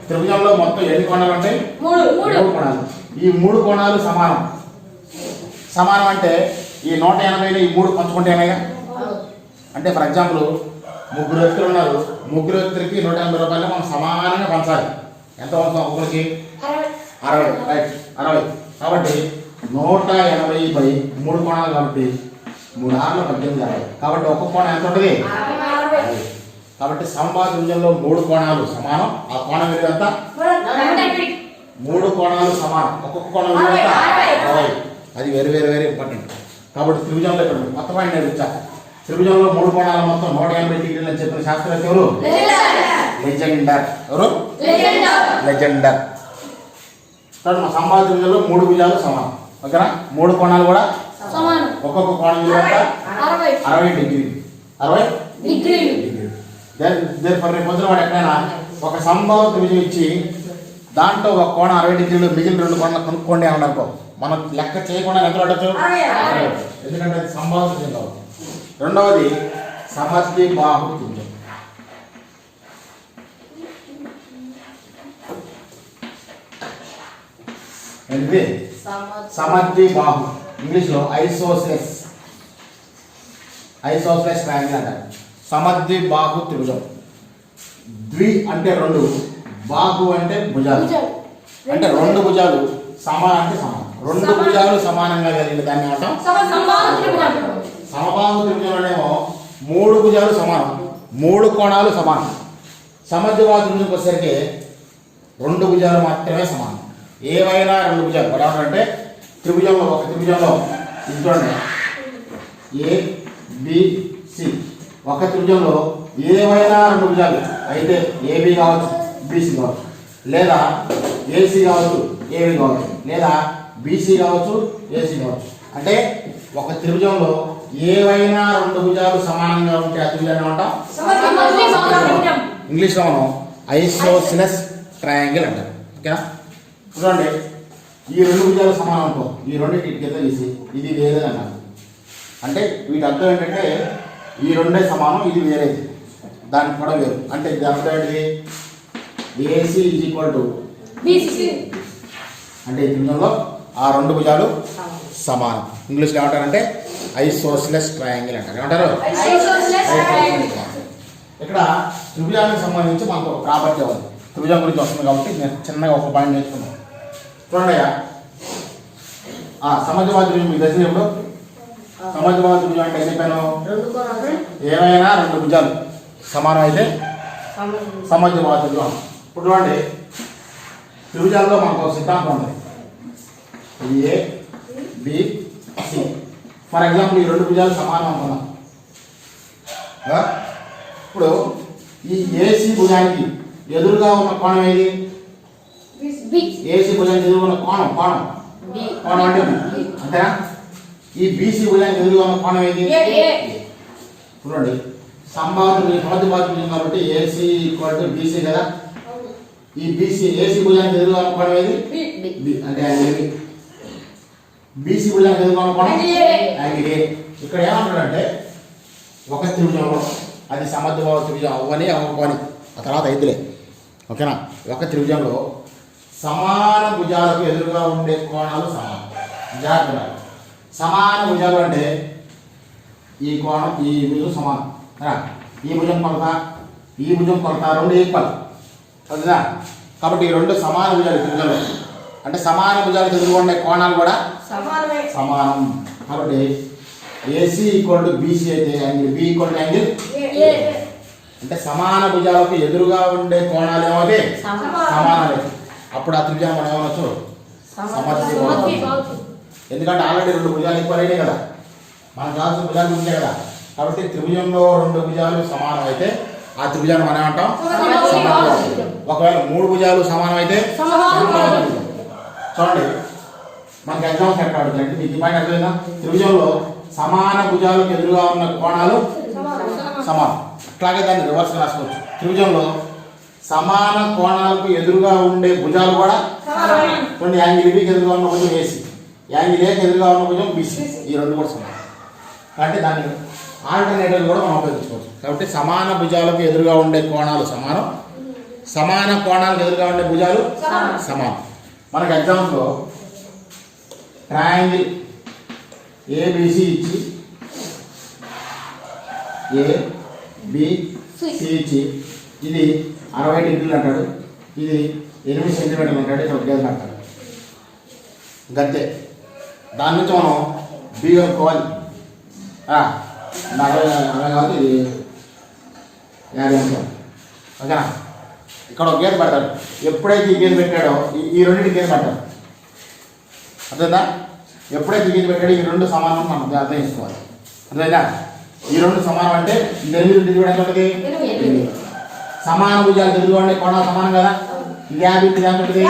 త్రిభుజంలో మొత్తం ఎన్ని కోణాలు ఉంటాయి? 3 కోణాలు. ఈ 3 కోణాలు సమానం. సమానం అంటే ఈ 180ని ఈ 3 పంచుకుంటేనేగా. అంటే ఫర్ ఎగ్జాంపుల్ 3 వ్యక్తులు ఉన్నారు, 3 వ్యక్తులకి 180 రూపాయలు మనం సమానంగా పంచాలి. ఎంత పంచుతాం? ఒకరికి 60. రైట్, 60. కాబట్టి 180/3 కోణాలు కాబట్టి 3 6 18 కాబట్టి ఒక్కొక్క కోణం ఎంత ఉంటుంది? 60. కాబట్టి సమబాహు త్రిభుజంలో 3 కోణాలు సమానం. ఆ కోణం విలువ ఎంత? 3 కోణాలు సమానం. ఒక్కొక్క కోణం విలువ ఎంత? 60. అది వెరీ వెరీ వెరీ ఇంపార్టెంట్. కాబట్టి త్రిభుజంలో ఇక్కడ కొత్త పాయింట్ నేర్పించా. త్రిభుజంలో 3 కోణాల మొత్తం 180 డిగ్రీలు అని చెప్పిన శాస్త్రవేత్త ఎవరు? లెజెండర్. ఎవరు? లెజెండర్. కాబట్టి మా సమబాహు త్రిభుజంలో 3 భుజాలు సమానం. ఓకేనా? 3 కోణాలు కూడా సమానం. ఒక్కొక్క కోణం విలువ ఎంత? 60 డిగ్రీలు. 60 డిగ్రీలు. రేపు పొద్దున వాడు ఎక్కడైనా ఒక సమబాహు త్రిభుజం ఇచ్చి దాంట్లో ఒక కోణం 60 డిగ్రీలు, మిగిలిన 2 కోణాలు కనుక్కోండి అని అనుకో, మనం లెక్క చేయకుండా ఎంత పడచ్చు? ఎందుకంటే అది సమబాహు త్రిభుజం కాబట్టి. రెండవది సమద్విబాహు త్రిభుజం. ఏంటిది? సమద్విబాహు. ఇంగ్లీష్లో ఐసోస్లెస్ ట్రయాంగిల్ అంటారు. సమద్విబాహు త్రిభుజం. ద్వి అంటే 2, బాహు అంటే భుజాలు. అంటే 2 భుజాలు సమానం అంటే సమానం. 2 భుజాలు సమానంగా కలిగిన దాన్ని అంటాం సమబాహు త్రిభుజంలోనేమో 3 భుజాలు సమానం, 3 కోణాలు సమానం. సమద్విబాహు త్రిభుజంకి వచ్చేసరికి 2 భుజాలు మాత్రమే సమానం. ఏవైనా 2 భుజాలు అంటే త్రిభుజంలో ఒక త్రిభుజంలో చూడండి ABC, ఒక త్రిభుజంలో ఏవైనా 2 భుజాలు అయితే AB కావచ్చు, BC కావచ్చు, లేదా AC కావచ్చు, AB కావచ్చు, లేదా BC కావచ్చు, AC కావచ్చు. అంటే ఒక త్రిభుజంలో ఏవైనా 2 భుజాలు సమానంగా ఉంటే ఆ త్రిభుజాన్ని ఏమంటాం? ఇంగ్లీష్లో మనం ఐసోస్లెస్ ట్రయాంగిల్ అంటారు. ఓకేనా? చూడండి, ఈ 2 భుజాలు సమానం అనుకో, ఈ 2 కింద తీసి ఇది వేరే అన్నారు. అంటే వీటి అర్థం ఏంటంటే ఈ 2 సమానం, ఇది వేరేది, దానికి కూడా వేరు. అంటే ఇది అర్థం ఏంటిది? AC BC. అంటే ఈ త్రిభుజంలో ఆ 2 భుజాలు సమానం. ఇంగ్లీష్లో ఏమంటారంటే ఐసోస్లెస్ ట్రయాంగిల్ అంటారు. ఏమంటారు? ఇక్కడ త్రిభుజానికి సంబంధించి మనకు ఒక ప్రాపర్టీ ఉంది. త్రిభుజం గురించి వస్తుంది కాబట్టి నేను చిన్నగా ఒక పాయింట్ నేర్చుకున్నాను. చూడండి, సమద్విబాహు త్రిభుజం మీకు తెలిసిన ఇప్పుడు సమద్విబాహు త్రిభుజం అంటే ఏం చెప్పాను? ఏవైనా 2 భుజాలు సమానం అయితే సమద్విబాహు త్రిభుజం. ఇప్పుడు చూడండి, త్రిభుజాల్లో మనకు ఒక సిద్ధాంతం ఉంది. ఇది ABC. ఫర్ ఎగ్జాంపుల్ ఈ 2 భుజాలు సమానం అనుకున్నాం. ఇప్పుడు ఈ AC భుజానికి ఎదురుగా ఉన్న కోణం ఏది? AC భుజానికి ఎదురుగా ఉన్న కోణం అంటే అంతేనా? ఈ BC భుజానికి ఎదురుగా ఉన్న కోణం ఏది? చూడండి, సమద్విబాహు త్రిభుజం కాబట్టి AC = BC కదా. ఈ AC భుజానికి ఎదురుగా ఉన్న కోణం ఏది? అంటే యాంగిల్ AB. BC భుజానికి ఎదురుగా ఉన్న కోణం యాంగిల్ A. ఇక్కడ ఏమంటాడంటే ఒక త్రిభుజంలో అది సమద్విబాహు త్రిభుజం అవ్వని అవ్వని ఆ తర్వాత అయితేలే. ఓకేనా? ఒక త్రిభుజంలో సమాన భుజాలకు ఎదురుగా ఉండే కోణాలు సమానం. జాగ్రత్త, సమాన భుజాలు అంటే ఈ కోణం, ఈ భుజం సమానం. ఈ భుజం కొలత, ఈ భుజం కొలత 2 ఈక్వల్ అవుతుందా? కాబట్టి ఈ 2 సమాన భుజాలు త్రిభుజంలో. అంటే సమాన భుజాలకు ఎదురుగా ఉండే కోణాలు కూడా సమానం. కాబట్టి AC = BC అయితే యాంగిల్ B = యాంగిల్ A. అంటే సమాన భుజాలకు ఎదురుగా ఉండే కోణాలు ఏమవుతాయి? సమానాలే. అప్పుడు ఆ త్రిభుజాన్ని మనం ఏమనొచ్చు? సమద్విబాహు. ఎందుకంటే ఆల్రెడీ 2 భుజాలు ఈక్వల్ అయినాయి కదా. మనకు కావాల్సిన భుజాలు ఉంటే కదా. కాబట్టి త్రిభుజంలో రెండు భుజాలు సమానం అయితే ఆ త్రిభుజాన్ని మనం ఏమంటాం? సమబాహు త్రిభుజం. ఒకవేళ మూడు భుజాలు సమానం అయితే సమబాహు త్రిభుజం. చూడండి మనకి ఎగ్జామ్స్ ఎక్కడ అడుగుతాయంటే మీకు ఈ పాయింట్ అర్థమైందా? త్రిభుజంలో సమాన భుజాలకు ఎదురుగా ఉన్న కోణాలు సమానం. అట్లాగే దాన్ని రివర్స్ రాసుకోవచ్చు. త్రిభుజంలో సమాన కోణాలకు ఎదురుగా ఉండే భుజాలు కూడా కొన్ని యాంగిల్ బికి ఎదురుగా ఉన్న భుజం ఏసీ, యాంగిల్ ఏకి ఎదురుగా ఉన్న భుజం బీసీ, ఈ రెండు కూడా సమానం. కాబట్టి దాన్ని ఆల్టర్నేటివ్ కూడా మనం ఉపయోగించుకోవచ్చు. కాబట్టి సమాన భుజాలకు ఎదురుగా ఉండే కోణాలు సమానం, సమాన కోణాలకు ఎదురుగా ఉండే భుజాలు సమానం. మనకు ఎగ్జామ్స్లో ట్రయాంగిల్ ఏబిసి ఇచ్చి ఏబిసి ఇచ్చి ఇది 60 డిగ్రీలు అంటాడు, ఇది 8 సెంటీమీటర్లు అంటాడు, ఇక్కడ గేదెలు అంటాడు. గంతే. దాని నుంచి మనం బి కనుక్కోవాలి. 40 కాదు, ఇది 50 అనుకోవాలి. ఓకేనా? ఇక్కడ ఒక గేదె పడతాడు. ఎప్పుడైతే ఈ గేదె పెట్టాడో ఈ రెండింటి గేదె పడతాడు. అర్థమైందా? ఎప్పుడైతే ఈ గేదె పెట్టాడో ఈ రెండు సమానం మనం అర్థం చేసుకోవాలి. అర్థమైందా? ఈ రెండు సమానం అంటే 8 డిగ్రీ ఎంత ఉంటుంది? సమాన భుజాలు ఎదురుగా కోణాలు సమానం కదా. ఇది 50, ఇది ఎంత ఉంటుంది?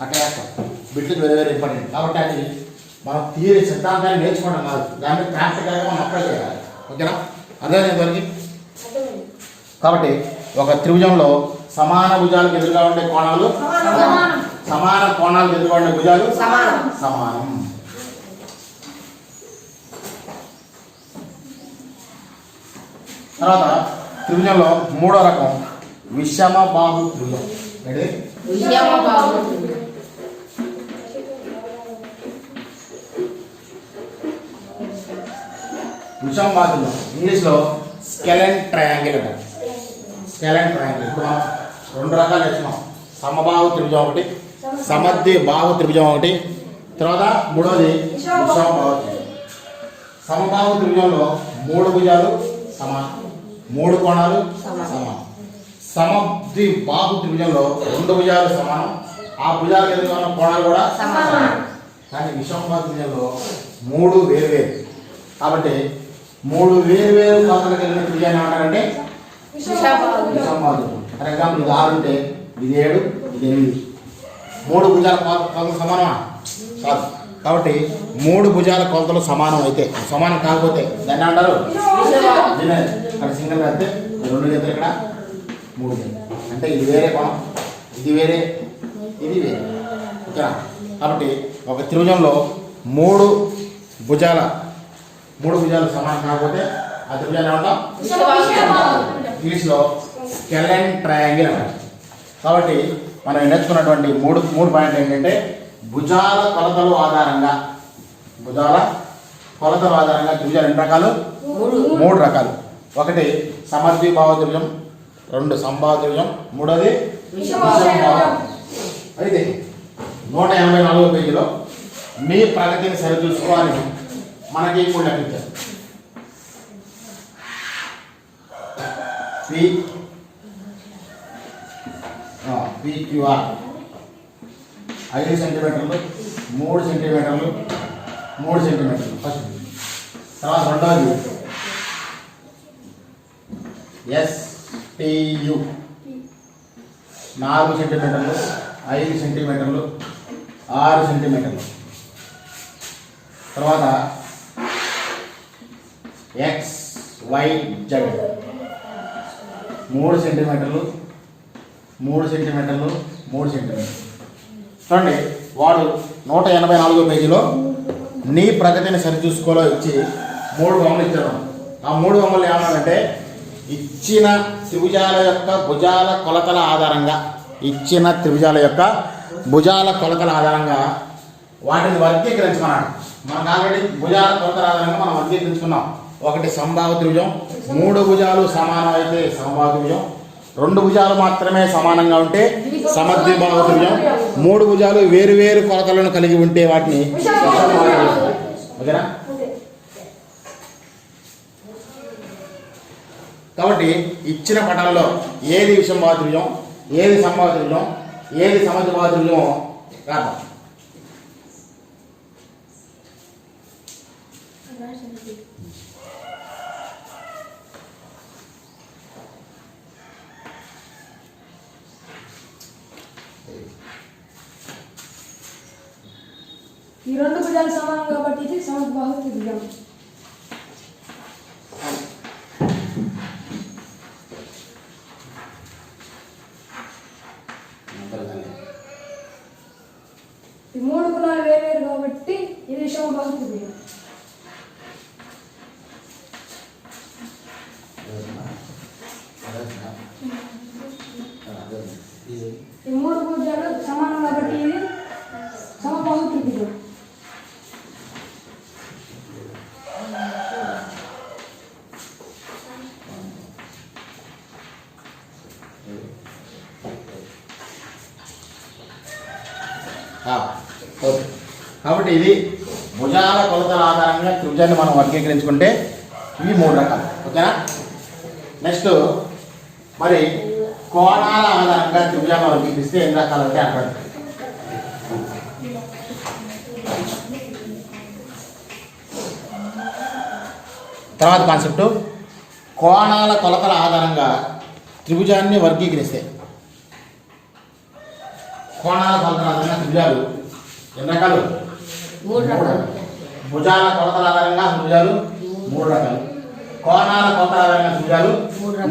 అట్లా చేస్తాం. బిట్లు వేరే వేరే ఇంపార్టెంట్. కాబట్టి అది మనం థియరీ సిద్ధాంతాన్ని నేర్చుకోవడం కాదు, దాన్ని ప్రాక్టికల్గా మనం అప్లై చేయాలి. ఓకేనా? అర్థమైంది వరకు. కాబట్టి ఒక త్రిభుజంలో సమాన భుజాలకు ఎదురుగా ఉండే కోణాలు సమాన కోణాలకు ఎదురుగా ఉండే భుజాలు సమానం. తర్వాత త్రిభుజంలో మూడో రకం విషమ బాహు త్రిభుజం. విషమ బాహు త్రిభుజం ఇంగ్లీష్లో స్కెలెన్ ట్రయాంగిల్ అంటారు. స్కెలెన్ ట్రయాంగిల్ ఇప్పుడు మనం రెండు రకాలు నేర్చుకున్నాం. సమబాహు త్రిభుజం ఒకటి, సమద్వి బాహు త్రిభుజం ఒకటి, తర్వాత మూడోది విషమ బాహు త్రిభుజం. సమబాహు త్రిభుజంలో మూడు భుజాలు సమానం, మూడు కోణాలు సమానం. సమద్వి బాహు త్రిభుజంలో రెండు భుజాలు సమానం, ఆ భుజాలకు ఎదురుగా ఉన్న కోణాలు కూడా సమానం. కానీ విషమ బాహు త్రిభుజంలో మూడు వేరువేరు. కాబట్టి మూడు వేరువేరు కోణాలకు వెళ్ళిన త్రిభుజాన్ని ఏమంటారంటే విషమ బాహు త్రిభుజం. ఫర్ ఎగ్జాంపుల్ ఇది 6 ఉంటే ఇది 7, ఇది 8. మూడు భుజాల కొలతలు సమానమా? కాదు. కాబట్టి మూడు భుజాల కొలతలు సమానం అయితే, సమానం కాకపోతే దాన్ని అంటారు అక్కడ సింగిల్ అయితే రెండు గీతలు, ఇక్కడ మూడు గీతలు. అంటే ఇది వేరే కోణం, ఇది వేరే, ఇది వేరే. ఓకేనా? కాబట్టి ఒక త్రిభుజంలో మూడు భుజాలు సమానం కాకపోతే ఆ త్రిభుజాన్ని ఏమంటాం? ఇంగ్లీష్లో స్కెలెన్ ట్రయాంగిల్ అంటారు. కాబట్టి మనం నేర్చుకున్నటువంటి మూడు పాయింట్లు ఏంటంటే భుజాల కొలతల ఆధారంగా త్రిభుజాలు ఎన్ని రకాలు? మూడు రకాలు. ఒకటి సమద్వి బాహు త్రిభుజం, రెండు సంబాహు త్రిభుజం, మూడోది విషమ బాహు. అయితే 184వ పేజీలో మీ ప్రగతిని సరిచూసుకోవాలి మనకి మూడు లెక్కించారు. PQR 5 సెంటీమీటర్లు, 3 సెంటీమీటర్లు, 3 సెంటీమీటర్లు ఫస్ట్. తర్వాత రెండవది STU 4 సెంటీమీటర్లు, 5 సెంటీమీటర్లు, 6 సెంటీమీటర్లు. తర్వాత XYZ 3 సెంటీమీటర్లు, 3 సెంటీమీటర్లు, 3 సెంటీమీటర్లు. చూడండి, వాడు 184వ పేజీలో నీ ప్రగతిని సరిచూసుకోలో ఇచ్చి 3 బొమ్మలు ఇచ్చారు. ఆ 3 బొమ్మలు ఏమన్నాడంటే ఇచ్చిన త్రిభుజాల యొక్క భుజాల కొలతల ఆధారంగా వాటిని వర్గీకరించుకున్నాడు. మనకు ఆల్రెడీ భుజాల కొలతల ఆధారంగా మనం వర్గీకరించుకున్నాం. ఒకటి సంబాహు త్రిభుజం, 3 భుజాలు సమానం అయితే సమబాహు త్రిభుజం, 2 భుజాలు మాత్రమే సమానంగా ఉంటే సమద్వి బాహు త్రిభుజం, 3 భుజాలు వేరు కొలతలను కలిగి ఉంటే వాటిని ఓకేనా? కాబట్టి ఇచ్చిన పటాల్లో ఏది విషమ బాహు త్రిభుజం, ఏది సంబాహు త్రిభుజం, ఏది సమద్వి బాహు త్రిభుజం రాద్దాం. ఈ రెండు భుజాలు సమానం కాబట్టి ఇది సమబాహు త్రిభుజం. ఈ మూడు గుణాలు వేరు కాబట్టి ఇది సమబాహు త్రిభుజం. ఈ మూడు భుజాలు సమానం కాబట్టి ఇది సమబాహు త్రిభుజం. ఓకే, కాబట్టి ఇది భుజాల కొలతల ఆధారంగా త్రిభుజాన్ని మనం వర్గీకరించుకుంటే ఇవి 3 రకాలు. ఓకేనా? నెక్స్ట్ మరి కోణాల ఆధారంగా త్రిభుజాన్ని వర్గీకరిస్తే ఎన్ని రకాలు అంటే అంటాడు. తర్వాత కాన్సెప్ట్ కోణాల కొలతల ఆధారంగా త్రిభుజాన్ని వర్గీకరిస్తే కోణాల కొలతల ఆధారంగా త్రిభుజాలు ఎన్ని రకాలు? 3 రకాలు. భుజాల కొలతల ఆధారంగా త్రిభుజాలు 3 రకాలు. కోణాల కొలతల ఆధారంగా త్రిభుజాలు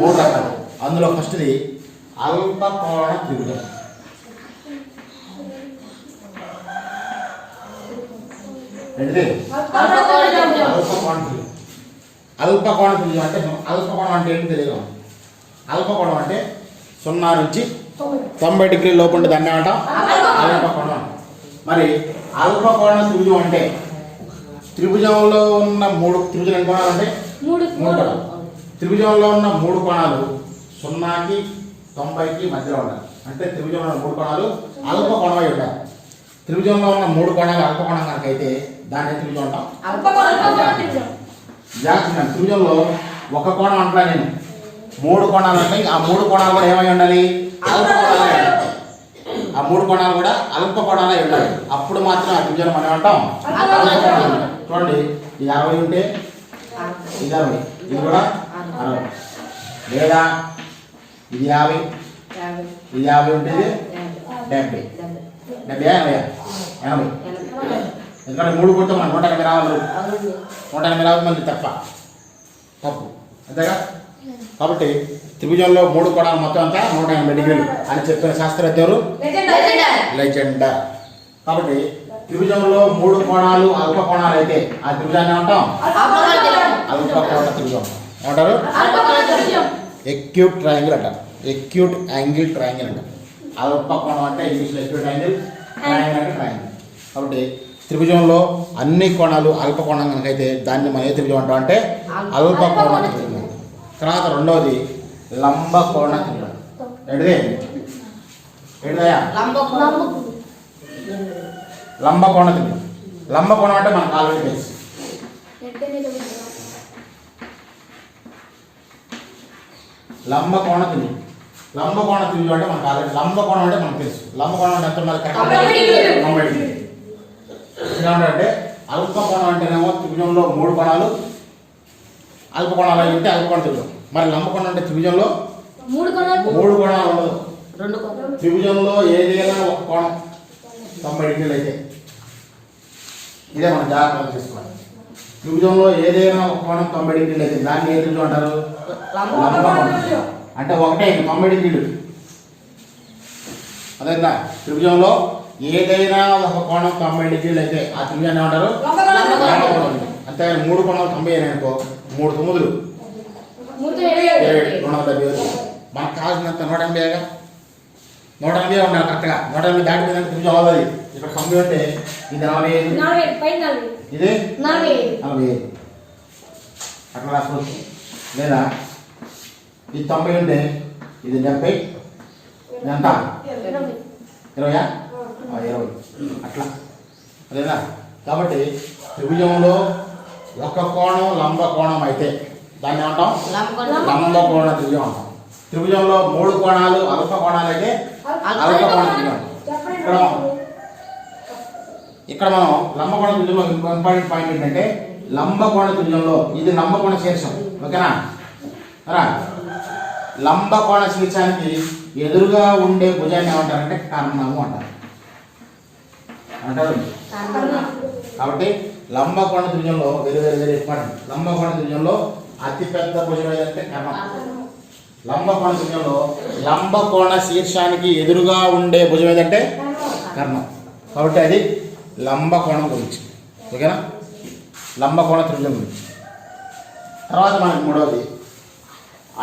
3 రకాలు. అందులో ఫస్ట్ది అల్ప కోణ త్రిభుజం. ఏంటిది? అల్ప కోణ త్రిభుజం. అల్ప కోణ త్రిభుజం అంటే అల్ప కోణం అంటే ఏంటి తెలియదు. అల్ప కోణం అంటే 0 నుంచి 90 డిగ్రీల లోపు ఉంటే దాన్ని ఏమంటాం? అల్ప కోణం. మరి అల్ప కోణ త్రిభుజం అంటే త్రిభుజంలో ఉన్న 3 త్రిభుజం ఎన్ని కోణాలు అంటే 3 కోణాలు. త్రిభుజంలో ఉన్న 3 కోణాలు 0కి 90కి మధ్యలో ఉండాలి. అంటే త్రిభుజంలో ఉన్న 3 కోణాలు అల్ప కోణమై ఉండాలి. త్రిభుజంలో ఉన్న 3 కోణాలు అల్ప కోణం కనుక అయితే దాన్ని త్రిభుజం అంటాం. జాగ్రత్త, త్రిభుజంలో ఒక కోణం అంటా నేను 3 కోణాలు అంటే ఆ 3 కోణాలు కూడా ఏమై ఉండాలి? అల్ప కోణాలే ఉండాలి. ఆ 3 కోణాలు కూడా అల్ప కోణాలే ఉండాలి. అప్పుడు మాత్రం ఆ త్రిభుజం మనం ఏమంటాం? చూడండి, ఇది 60 ఉంటే ఇది 60, ఇది కూడా 60. లేదా ఇది 50, ఇది 50 ఉంటే ఇది 70, 80, 80. ఎందుకంటే 3 కొడితే మనం 180 రావాలి. 180 రావాలి మళ్ళీ తప్పు అంతేగా. కాబట్టి త్రిభుజంలో 3 కోణాలు మొత్తం అంతా 180 డిగ్రీలు అని చెప్పిన శాస్త్రజ్ఞ ఎవరు? లెజెండర్. కాబట్టి త్రిభుజంలో 3 కోణాలు అల్ప కోణాలు అయితే ఆ త్రిభుజాన్ని ఏమంటాం? అల్ప కోణ త్రిభుజం ఏమంటారు? ఎక్యూట్ ట్రయాంగిల్ అంటారు. ఎక్యూట్ యాంగిల్ ట్రయాంగిల్ అంటారు. అల్ప కోణం అంటే ఇంగ్లీష్లో ఎక్యూట్ యాంగిల్, ట్రయాంగిల్ అంటే ట్రయాంగిల్. కాబట్టి త్రిభుజంలో అన్ని కోణాలు అల్ప కోణం కనుక అయితే దాన్ని మనం ఏ త్రిభుజం అంటాం అంటే అల్ప కోణ త్రిభుజం. తర్వాత రెండవది లంబ కోణ త్రిభుజం. ఏంటిదయా? లంబ కోణ త్రిభుజం. లంబ కోణం అంటే మనకు ఆల్రెడీ తెలుసు. లంబ కోణ త్రిభుజం. లంబ కోణ త్రిభుజం అంటే మనకు ఆల్రెడీ లంబ కోణం అంటే మనకు తెలుసు. లంబ కోణం అంటే ఎంత ఉండాలి? 90 డిగ్రీలు. ఏమంటే అల్ప కోణం అంటేనేమో త్రిభుజంలో 3 కోణాలు అల్ప కోణాలు అయి ఉంటే అల్ప కోణ త్రిభుజం. మరి లంబ కోణం అంటే త్రిభుజంలో 3 కోణాలు ఉండదు. 2 కోణాలు. త్రిభుజంలో ఏదైనా ఒక కోణం 90 డిగ్రీలు అయితే ఇదే మనం జాగ్రత్తగా చేసుకోవాలి. త్రిభుజంలో ఏదైనా ఒక కోణం 90 డిగ్రీలు అయితే దాన్ని ఏ త్రిభుజం అంటారు? లంబ కోణం. అంటే ఒకటే 90 డిగ్రీలు. అదేనా? త్రిభుజంలో ఏదైనా ఒక కోణం 90 డిగ్రీలు అయితే ఆ త్రిభుజాన్ని ఏమంటారు? లంబ కోణం. అంతేగాని 3 కోణాలు 90 అయినాయి అనుకో, 3 తొమ్మిదిలు 270. మనకు కావాల్సినంత 180గా 180 ఉండాలి కరెక్ట్గా. 180 దాటిపోయిందంటే త్రిభుజం అవ్వదు. ఇక్కడ 90 అంటే ఇది 45, ఇది 45 అట్లా రాసుకోవచ్చు. లేదా ఇది 90 ఉంటే ఇది 70, ఎంత 20 అట్లా. అదేనా? కాబట్టి త్రిభుజంలో ఒక కోణం లంబ కోణం అయితే దాన్ని ఏమంటాం? లంబ కోణ త్రిభుజం అంటాం. త్రిభుజంలో 3 కోణాలు అల్ప కోణాలు అయితే అల్ప కోణ త్రిభుజం. ఇక్కడ మనం లంబ కోణ త్రిభుజంలో ఇంపార్టెంట్ పాయింట్ ఏంటంటే లంబకోణ త్రిభుజంలో ఇది లంబకోణ శీర్షం ఓకేనా రా లంబకోణ శీర్షానికి ఎదురుగా ఉండే భుజాన్ని ఏమంటారంటే కర్ణము అంటారు కాబట్టి లంబకోణ త్రిభుజంలో వెరీ వెరీ వెరీ ఇంపార్టెంట్ లంబకోణ త్రిభుజంలో అతిపెద్ద భుజం ఏదంటే కర్ణం లంబకోణ త్రిభుజంలో లంబకోణ శీర్షానికి ఎదురుగా ఉండే భుజం ఏదంటే కర్ణం కాబట్టి అది లంబకోణం గురించి ఓకేనా లంబకోణ త్రిభుజం గురించి తర్వాత మనకి మూడవది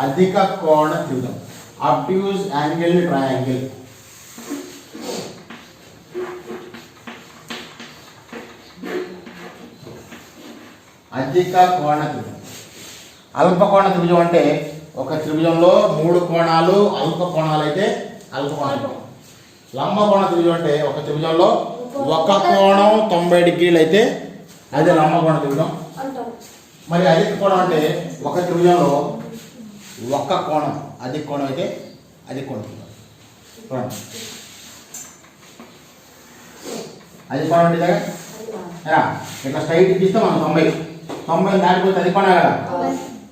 అధిక కోణ త్రిభుజం అబ్ట్యూజ్ యాంగిల్ ట్రయాంగిల్ అధిక కోణ త్రిభుజం అల్పకోణ త్రిభుజం అంటే ఒక త్రిభుజంలో 3 కోణాలు అల్ప కోణాలు అయితే అల్పకోణ త్రిభుజం లంబకోణ త్రిభుజం అంటే ఒక త్రిభుజంలో ఒక కోణం 90 డిగ్రీలు అయితే అది లంబకోణ త్రిభుజం మరి అధిక కోణం అంటే ఒక త్రిభుజంలో ఒక కోణం అధిక కోణం అయితే అధిక కోణం చూడండి అధిక కోణం అంటే ఇట్లా స్ట్రైట్ తీస్తే మనం 90 దాటిపోతే అధిక కోణం కదా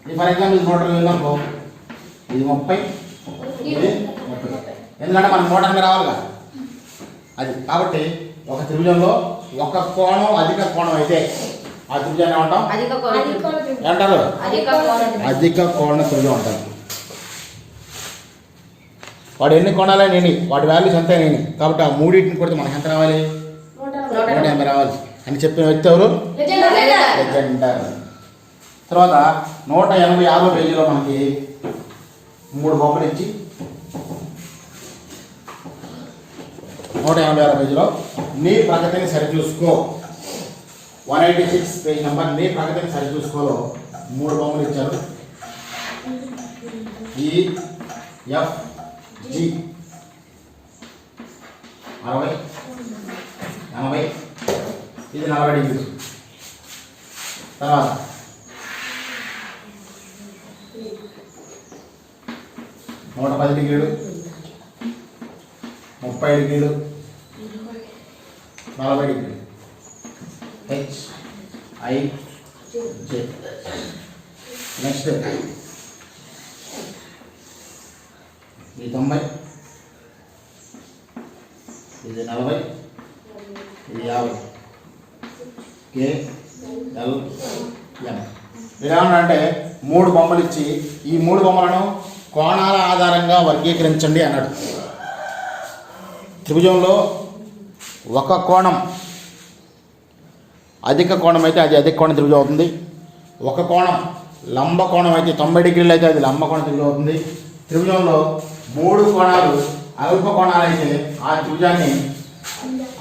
ఇది ఫర్ ఎగ్జాంపుల్ ఇది 120 ఉందనుకో ఇది 30 ఇది 30 ఎందుకంటే మనం 180 రావాలిగా అది కాబట్టి ఒక త్రిభుజంలో ఒక కోణం అధిక కోణం అయితే ఆ త్రిభుజాన్ని ఏమంటాం ఏమంటారు అధిక కోణ త్రిభుజం అంటారు వాడు ఎన్ని కోణాలే నేను వాటి వాల్యూస్ అంతే నేను కాబట్టి ఆ మూడింటిని కొడితే మనకి ఎంత రావాలి 180 రావాలి అని చెప్పిన వ్యక్తి ఎవరు లెజెండర్ తర్వాత 186వ పేజీలో మనకి 3 బొమ్మలు ఇచ్చి 186 పేజీలో నీ ప్రగతిని సరిచూసుకో 186 పేజ్ నెంబర్ నీ ప్రగతిని సరిచూసుకోలో 3 బొమ్మలు ఇచ్చారు ఈ ఎఫ్ జి 60 80 ఇది 40 డిగ్రీలు తర్వాత 110 డిగ్రీలు 30 డిగ్రీలు 40 డిగ్రీలు హెచ్ ఐ జే నెక్స్ట్ ఇది 90 ఇది 40 ఇది 50 కే ఎల్ ఎం ఇదేమన్నా 3 బొమ్మలు ఇచ్చి ఈ 3 బొమ్మలను కోణాల ఆధారంగా వర్గీకరించండి అన్నాడు త్రిభుజంలో ఒక కోణం అధిక కోణం అయితే అది అధిక కోణ త్రిభుజం అవుతుంది ఒక కోణం లంబ కోణం అయితే 90 డిగ్రీలు అయితే అది లంబ కోణ త్రిభుజం అవుతుంది త్రిభుజంలో 3 కోణాలు అల్ప కోణాలు అయితే ఆ త్రిభుజాన్ని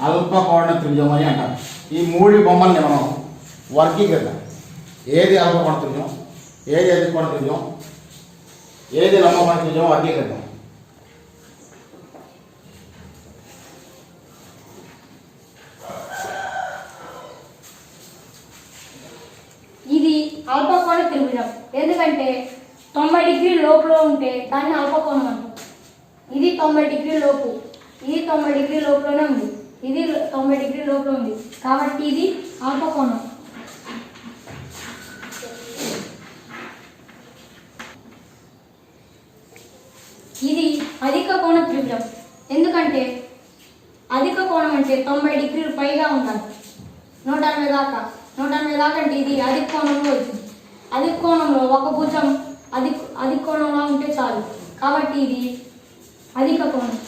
అల్ప కోణ త్రిభుజం అని అంటారు ఈ 3 బొమ్మల్ని మనం వర్గీకరిద్దాం ఏది అల్ప కోణ త్రిభుజం ఏది అధిక కోణ త్రిభుజం ఏది లంబ కోణ త్రిభుజం వర్గీకరిద్దాం ఇది అల్పకోణ త్రిభుజం ఎందుకంటే 90 డిగ్రీ లోపల ఉంటే దాన్ని అల్పకోణం అంటాం ఇది 90 డిగ్రీ లోపు ఇది 90 డిగ్రీ లోపలనే ఉంది ఇది 90 డిగ్రీ లోపల ఉంది కాబట్టి ఇది అల్పకోణం ఇది అధిక కోణ త్రిభుజం ఎందుకంటే అధిక కోణం అంటే 90 డిగ్రీలు పైగా ఉండాలి 180 దాకా అంటే ఇది అధిక కోణంలో వచ్చింది అధిక కోణంలో ఒక భుజం అధిక కోణంలో ఉంటే చాలు కాబట్టి ఇది అధిక కోణం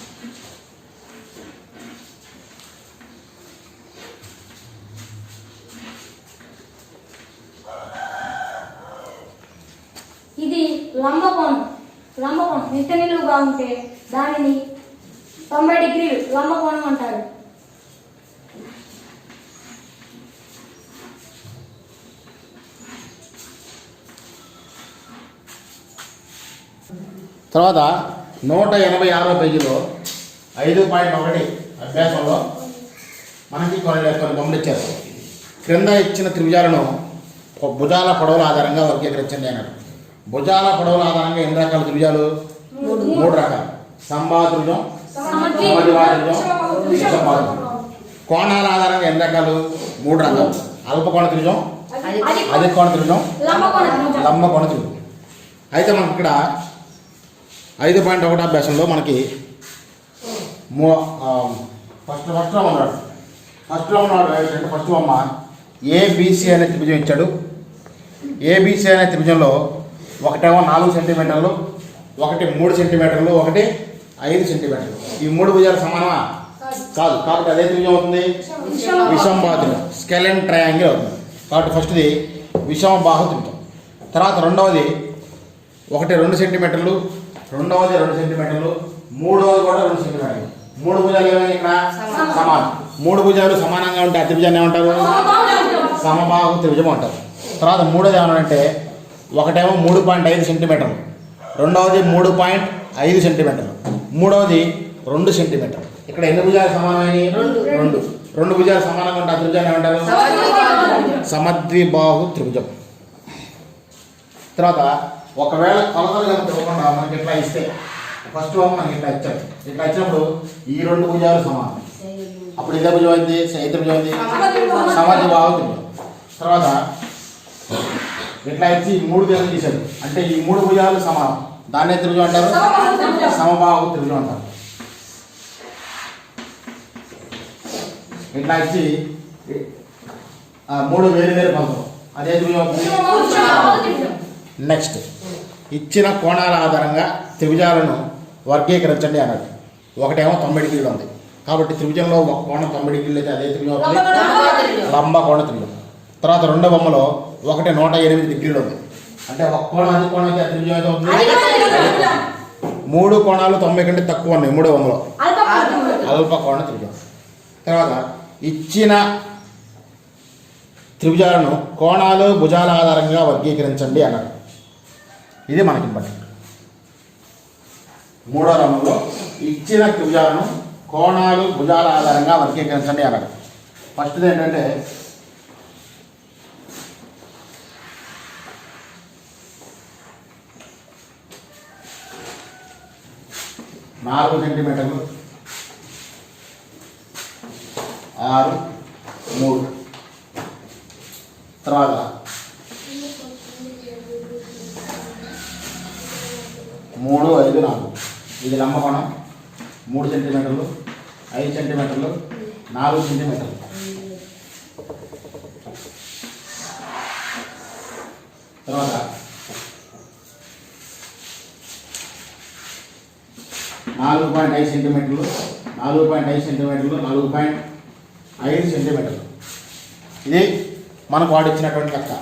ఇది లంబకోణం నిత్య నిలువుగా ఉంటే దానిని 90 డిగ్రీలు లంబకోణం అంటారు తర్వాత 186వ పేజీలో 5.1 అభ్యాసంలో మనకి కొన్ని బొమ్మలు ఇచ్చారు క్రింద ఇచ్చిన త్రిభుజాలను భుజాల పొడవుల ఆధారంగా వర్గీకరించండి అన్నాడు భుజాల పొడవుల ఆధారంగా ఎన్ని రకాల త్రిభుజాలు 3 రకాలు సంబాహ త్రిభుజం సమద్విబాహు త్రిభుజం విషమబాహు త్రిభుజం కోణాల ఆధారంగా ఎన్ని రకాలు 3 రకాలు అల్పకోణ త్రిభుజం అధిక కోణ త్రిభుజం, లంబకోణ త్రిభుజం. లంబ కోణ త్రిభుజం. అయితే మనకి ఇక్కడ 5.1 అభ్యాసంలో మనకి ఫస్ట్ లో ఉన్నాడు ఏంటంటే ఫస్ట్ బొమ్మ ఏబిసి అనే త్రిభుజం ఇచ్చాడు. ఏబిసి అనే త్రిభుజంలో ఒకటేమో 4 సెంటీమీటర్లు, ఒకటి 3 సెంటీమీటర్లు, ఒకటి 5 సెంటీమీటర్లు. ఈ 3 భుజాలు సమానమా? కాదు. కాబట్టి అదే త్రిభుజం అవుతుంది విషమబాహు త్రిభుజం, స్కెలెన్ ట్రయాంగిల్ అవుతుంది. కాబట్టి ఫస్ట్ది విషమబాహు త్రిభుజం. తర్వాత రెండవది ఒకటి 2 సెంటీమీటర్లు, రెండవది 2 సెంటీమీటర్లు, మూడవది కూడా 2 సెంటీమీటర్లు. 3 భుజాలు ఏమైనా ఇక్కడ సమానం. 3 భుజాలు సమానంగా ఉంటే ఆ త్రిభుజాన్ని ఏమంటారు? సమబాహు త్రిభుజం అంటారు. తర్వాత మూడోది ఏమనంటే ఒకటేమో 3.5 సెంటీమీటర్లు, రెండవది 3.5 సెంటీమీటర్లు, మూడవది 2 సెంటీమీటర్లు. ఇక్కడ ఎన్ని భుజాలు సమానమైనవి? 2. 2 భుజాలు సమానంగా ఉంటే ఆ త్రిభుజాన్ని ఏమంటారు? సమద్విబాహు త్రిభుజం. తర్వాత ఒకవేళ కొలతలు కనుక ఇవ్వకుండా మనకి ఇట్లా ఇస్తే ఫస్ట్ మనకి ఇట్లా ఇచ్చారు. ఇట్లా ఇచ్చినప్పుడు ఈ 2 భుజాలు సమానం. అప్పుడు ఇదే భుజం అయింది, ఏ త్రిభుజం అయింది? సమద్విబాహు త్రిభుజం. తర్వాత ఇట్లా ఇచ్చి 3 భుజాలు తీశారు అంటే ఈ 3 భుజాలు సమానం. దాన్నే త్రిభుజం అంటారు, సమబాహు త్రిభుజం అంటారు. ఇట్లా ఇచ్చి 3 వేరు కొలతలు, అదే త్రిభుజం అవుతుంది. నెక్స్ట్ ఇచ్చిన కోణాల ఆధారంగా త్రిభుజాలను వర్గీకరించండి అన్నాడు. ఒకటేమో 90 డిగ్రీలు ఉంది. కాబట్టి త్రిభుజంలో ఒక కోణం 90 డిగ్రీలు అయితే అదే త్రిభుజం అవుతుంది, లంబ కోణ త్రిభుజం. తర్వాత రెండో బొమ్మలో ఒకటి 108 డిగ్రీలు ఉంది. అంటే ఒక కోణం అధిక కోణం అయితే త్రిభుజం అయితే అవుతుంది. 3 కోణాలు 90 కంటే తక్కువ ఉన్నాయి మూడో బొమ్మలో, అల్ప కోణ త్రిభుజం. తర్వాత ఇచ్చిన త్రిభుజాలను కోణాలు భుజాల ఆధారంగా వర్గీకరించండి అన్నాడు. ఇది మనకి ఇంపార్టెంట్. మూడో రంగంలో ఇచ్చిన త్రిభుజాలను కోణాలు భుజాల ఆధారంగా వర్గీకరించండి అన్నాడు. ఫస్ట్ది ఏంటంటే 4 సెంటీమీటర్లు, 6, 3. తర్వాత 3, 5, 4. ఇది లంబ కోణం 3 సెంటీమీటర్లు, 5 సెంటీమీటర్లు, 4 సెంటీమీటర్లు. తర్వాత 4.5 సెంటీమీటర్లు, 4.5 సెంటీమీటర్లు, 4.5 సెంటీమీటర్లు. ఇది మనకు వాడిచ్చినటువంటి లెక్క.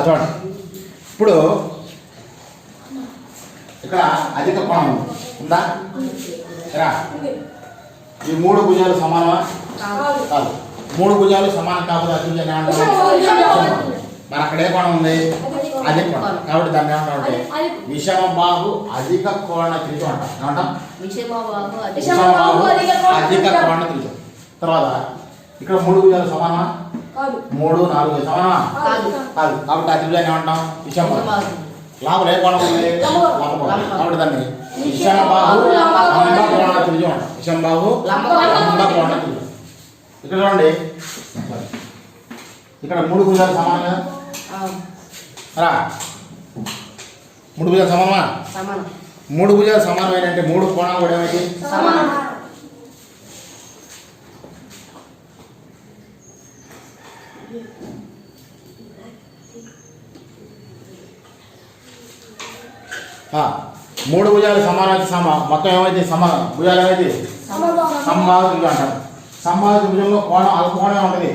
చూడండి, ఇప్పుడు ఇక్కడ అధిక కోణం ఉందా? రా, ఈ 3 భుజాలు సమానమా? కాదు. 3 భుజాలు సమానం కాకపోతే అత్యుజాన్ని ఏమంటారు? మరి అక్కడ ఏ కోణం ఉంది? అధిక కోణం. కాబట్టి దాన్ని ఏమంటామంటే విషమబాహు అధిక కోణ త్రిభుజం అంటాం. ఏమంటాం? విషమబాహు అధిక కోణ త్రిభుజం. తర్వాత ఇక్కడ 3 భుజాలు సమానమా? 3, 4 సమానమా? కాదు. కాబట్టి ఆ త్రిభుజాన్ని ఏమంటాం? విషమబాహు. లోపల ఏ కోణం ఉంది? లంబకోణం. కాబట్టి దాన్ని విషమబాహు లంబ కోణ త్రిభుజం అంటాం. విషమబాహు లంబ కోణ త్రిభుజం. ఇక్కడ చూడండి, ఇక్కడ 3 భుజాలు సమానంగా రా. 3 భుజాలు సమానమా? 3 భుజాలు సమానమైనంటే 3 కోణాలు కూడా ఏమైంది? మూడు భుజాలు సమానమైతే మొత్తం ఏమైతే భుజాలు ఏమైతే సంబాహు త్రిభుజం అంటారు. సంబాహు త్రిభుజంలో కోణం అల్ప కోణమే ఉంటుంది.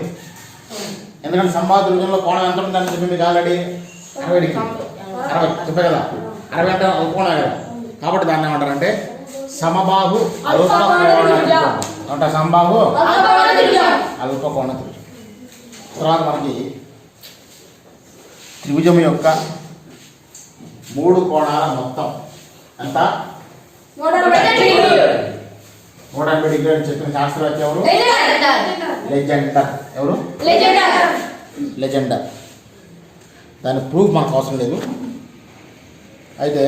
ఎందుకంటే సంబాహు త్రిభుజంలో కోణం ఎంత ఉంటుందని చెప్పింది ఆల్రెడీ 60 డిగ్రీ. 60 చెప్పే కదా, 60 అంటే అల్ప కోణమే కదా. కాబట్టి దాన్ని ఏమంటారంటే సమబాహు అల్ప కోణ త్రిభుజం అంటే సంబాహు అల్ప కోణ త్రిభుజం. తర్వాత మనకి త్రిభుజం యొక్క 3 కోణాల మొత్తం ఎంత? 180 డిగ్రీ అని చెప్పిన శాస్త్రవేత్త ఎవరు? లెజెండర్. ఎవరు? లెజెండర్. దాని ప్రూఫ్ మనకు అవసరం లేదు. అయితే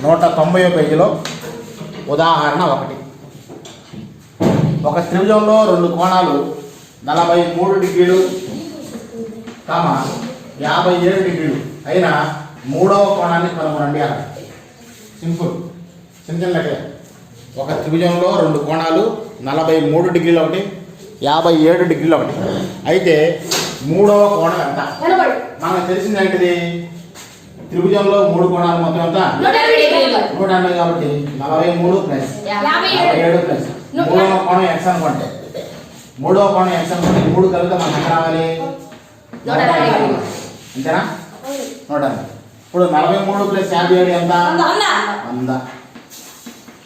190వ పేజీలో ఉదాహరణ 1. ఒక త్రిభుజంలో 2 కోణాలు 43 డిగ్రీలు, 57 డిగ్రీలు అయిన మూడవ కోణాన్ని కనుగొనండి అన్నారు. సింపుల్, చిన్న లెక్క. ఒక త్రిభుజంలో 2 కోణాలు 43 డిగ్రీలు ఒకటి, 57 డిగ్రీలు ఒకటి. అయితే మూడవ కోణం ఎంత? 80. మనకు తెలిసింది ఏంటిది? త్రిభుజంలో 3 కోణాలు మొత్తం ఎంత? 180 డిగ్రీలు. 180 కాబట్టి 43 ప్లస్ 57 ప్లస్ మూడవ కోణం ఎక్స్ అనుకుంటే, మూడవ కోణం ఎక్స్ అనుకుంటే 3 కలిపితే మనకు ఎంత రావాలి? 180. అంతేనా? 180. ఇప్పుడు 43 ప్లస్ 57 ఎంత? 100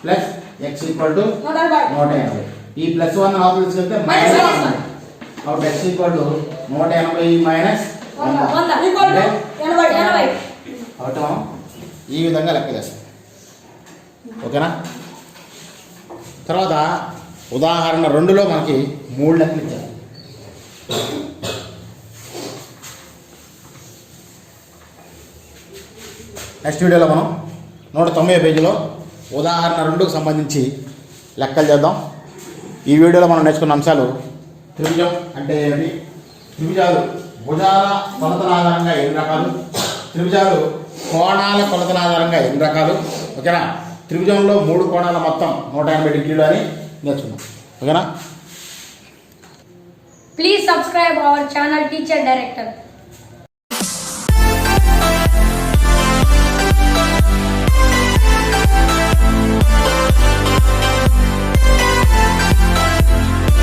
ప్లస్ ఎక్స్ ఈక్వల్ టు 180. ఈ ప్లస్ 1 లోపల తీసుకెళ్తే మైనస్ 100. కాబట్టి ఎక్స్ ఈక్వల్ టు 180 మైనస్ 100. కాబట్టి మనం ఈ విధంగా లెక్క చేస్తాం. ఓకేనా? తర్వాత ఉదాహరణ 2లో మనకి 3 లెక్కలు ఇచ్చారు. నెక్స్ట్ వీడియోలో మనం 190వ పేజీలో ఉదాహరణ 2కు సంబంధించి లెక్కలు చేద్దాం. ఈ వీడియోలో మనం నేర్చుకున్న అంశాలు: త్రిభుజం అంటే ఏమిటి, త్రిభుజాలు భుజాల కొలతల ఆధారంగా ఎన్ని రకాలు, త్రిభుజాలు కోణాల కొలతల ఆధారంగా ఎన్ని రకాలు. ఓకేనా? త్రిభుజంలో 3 కోణాల మొత్తం 180 డిగ్రీలు అని నేర్చుకున్నాం. ఓకేనా? Please subscribe our channel Teacher Director.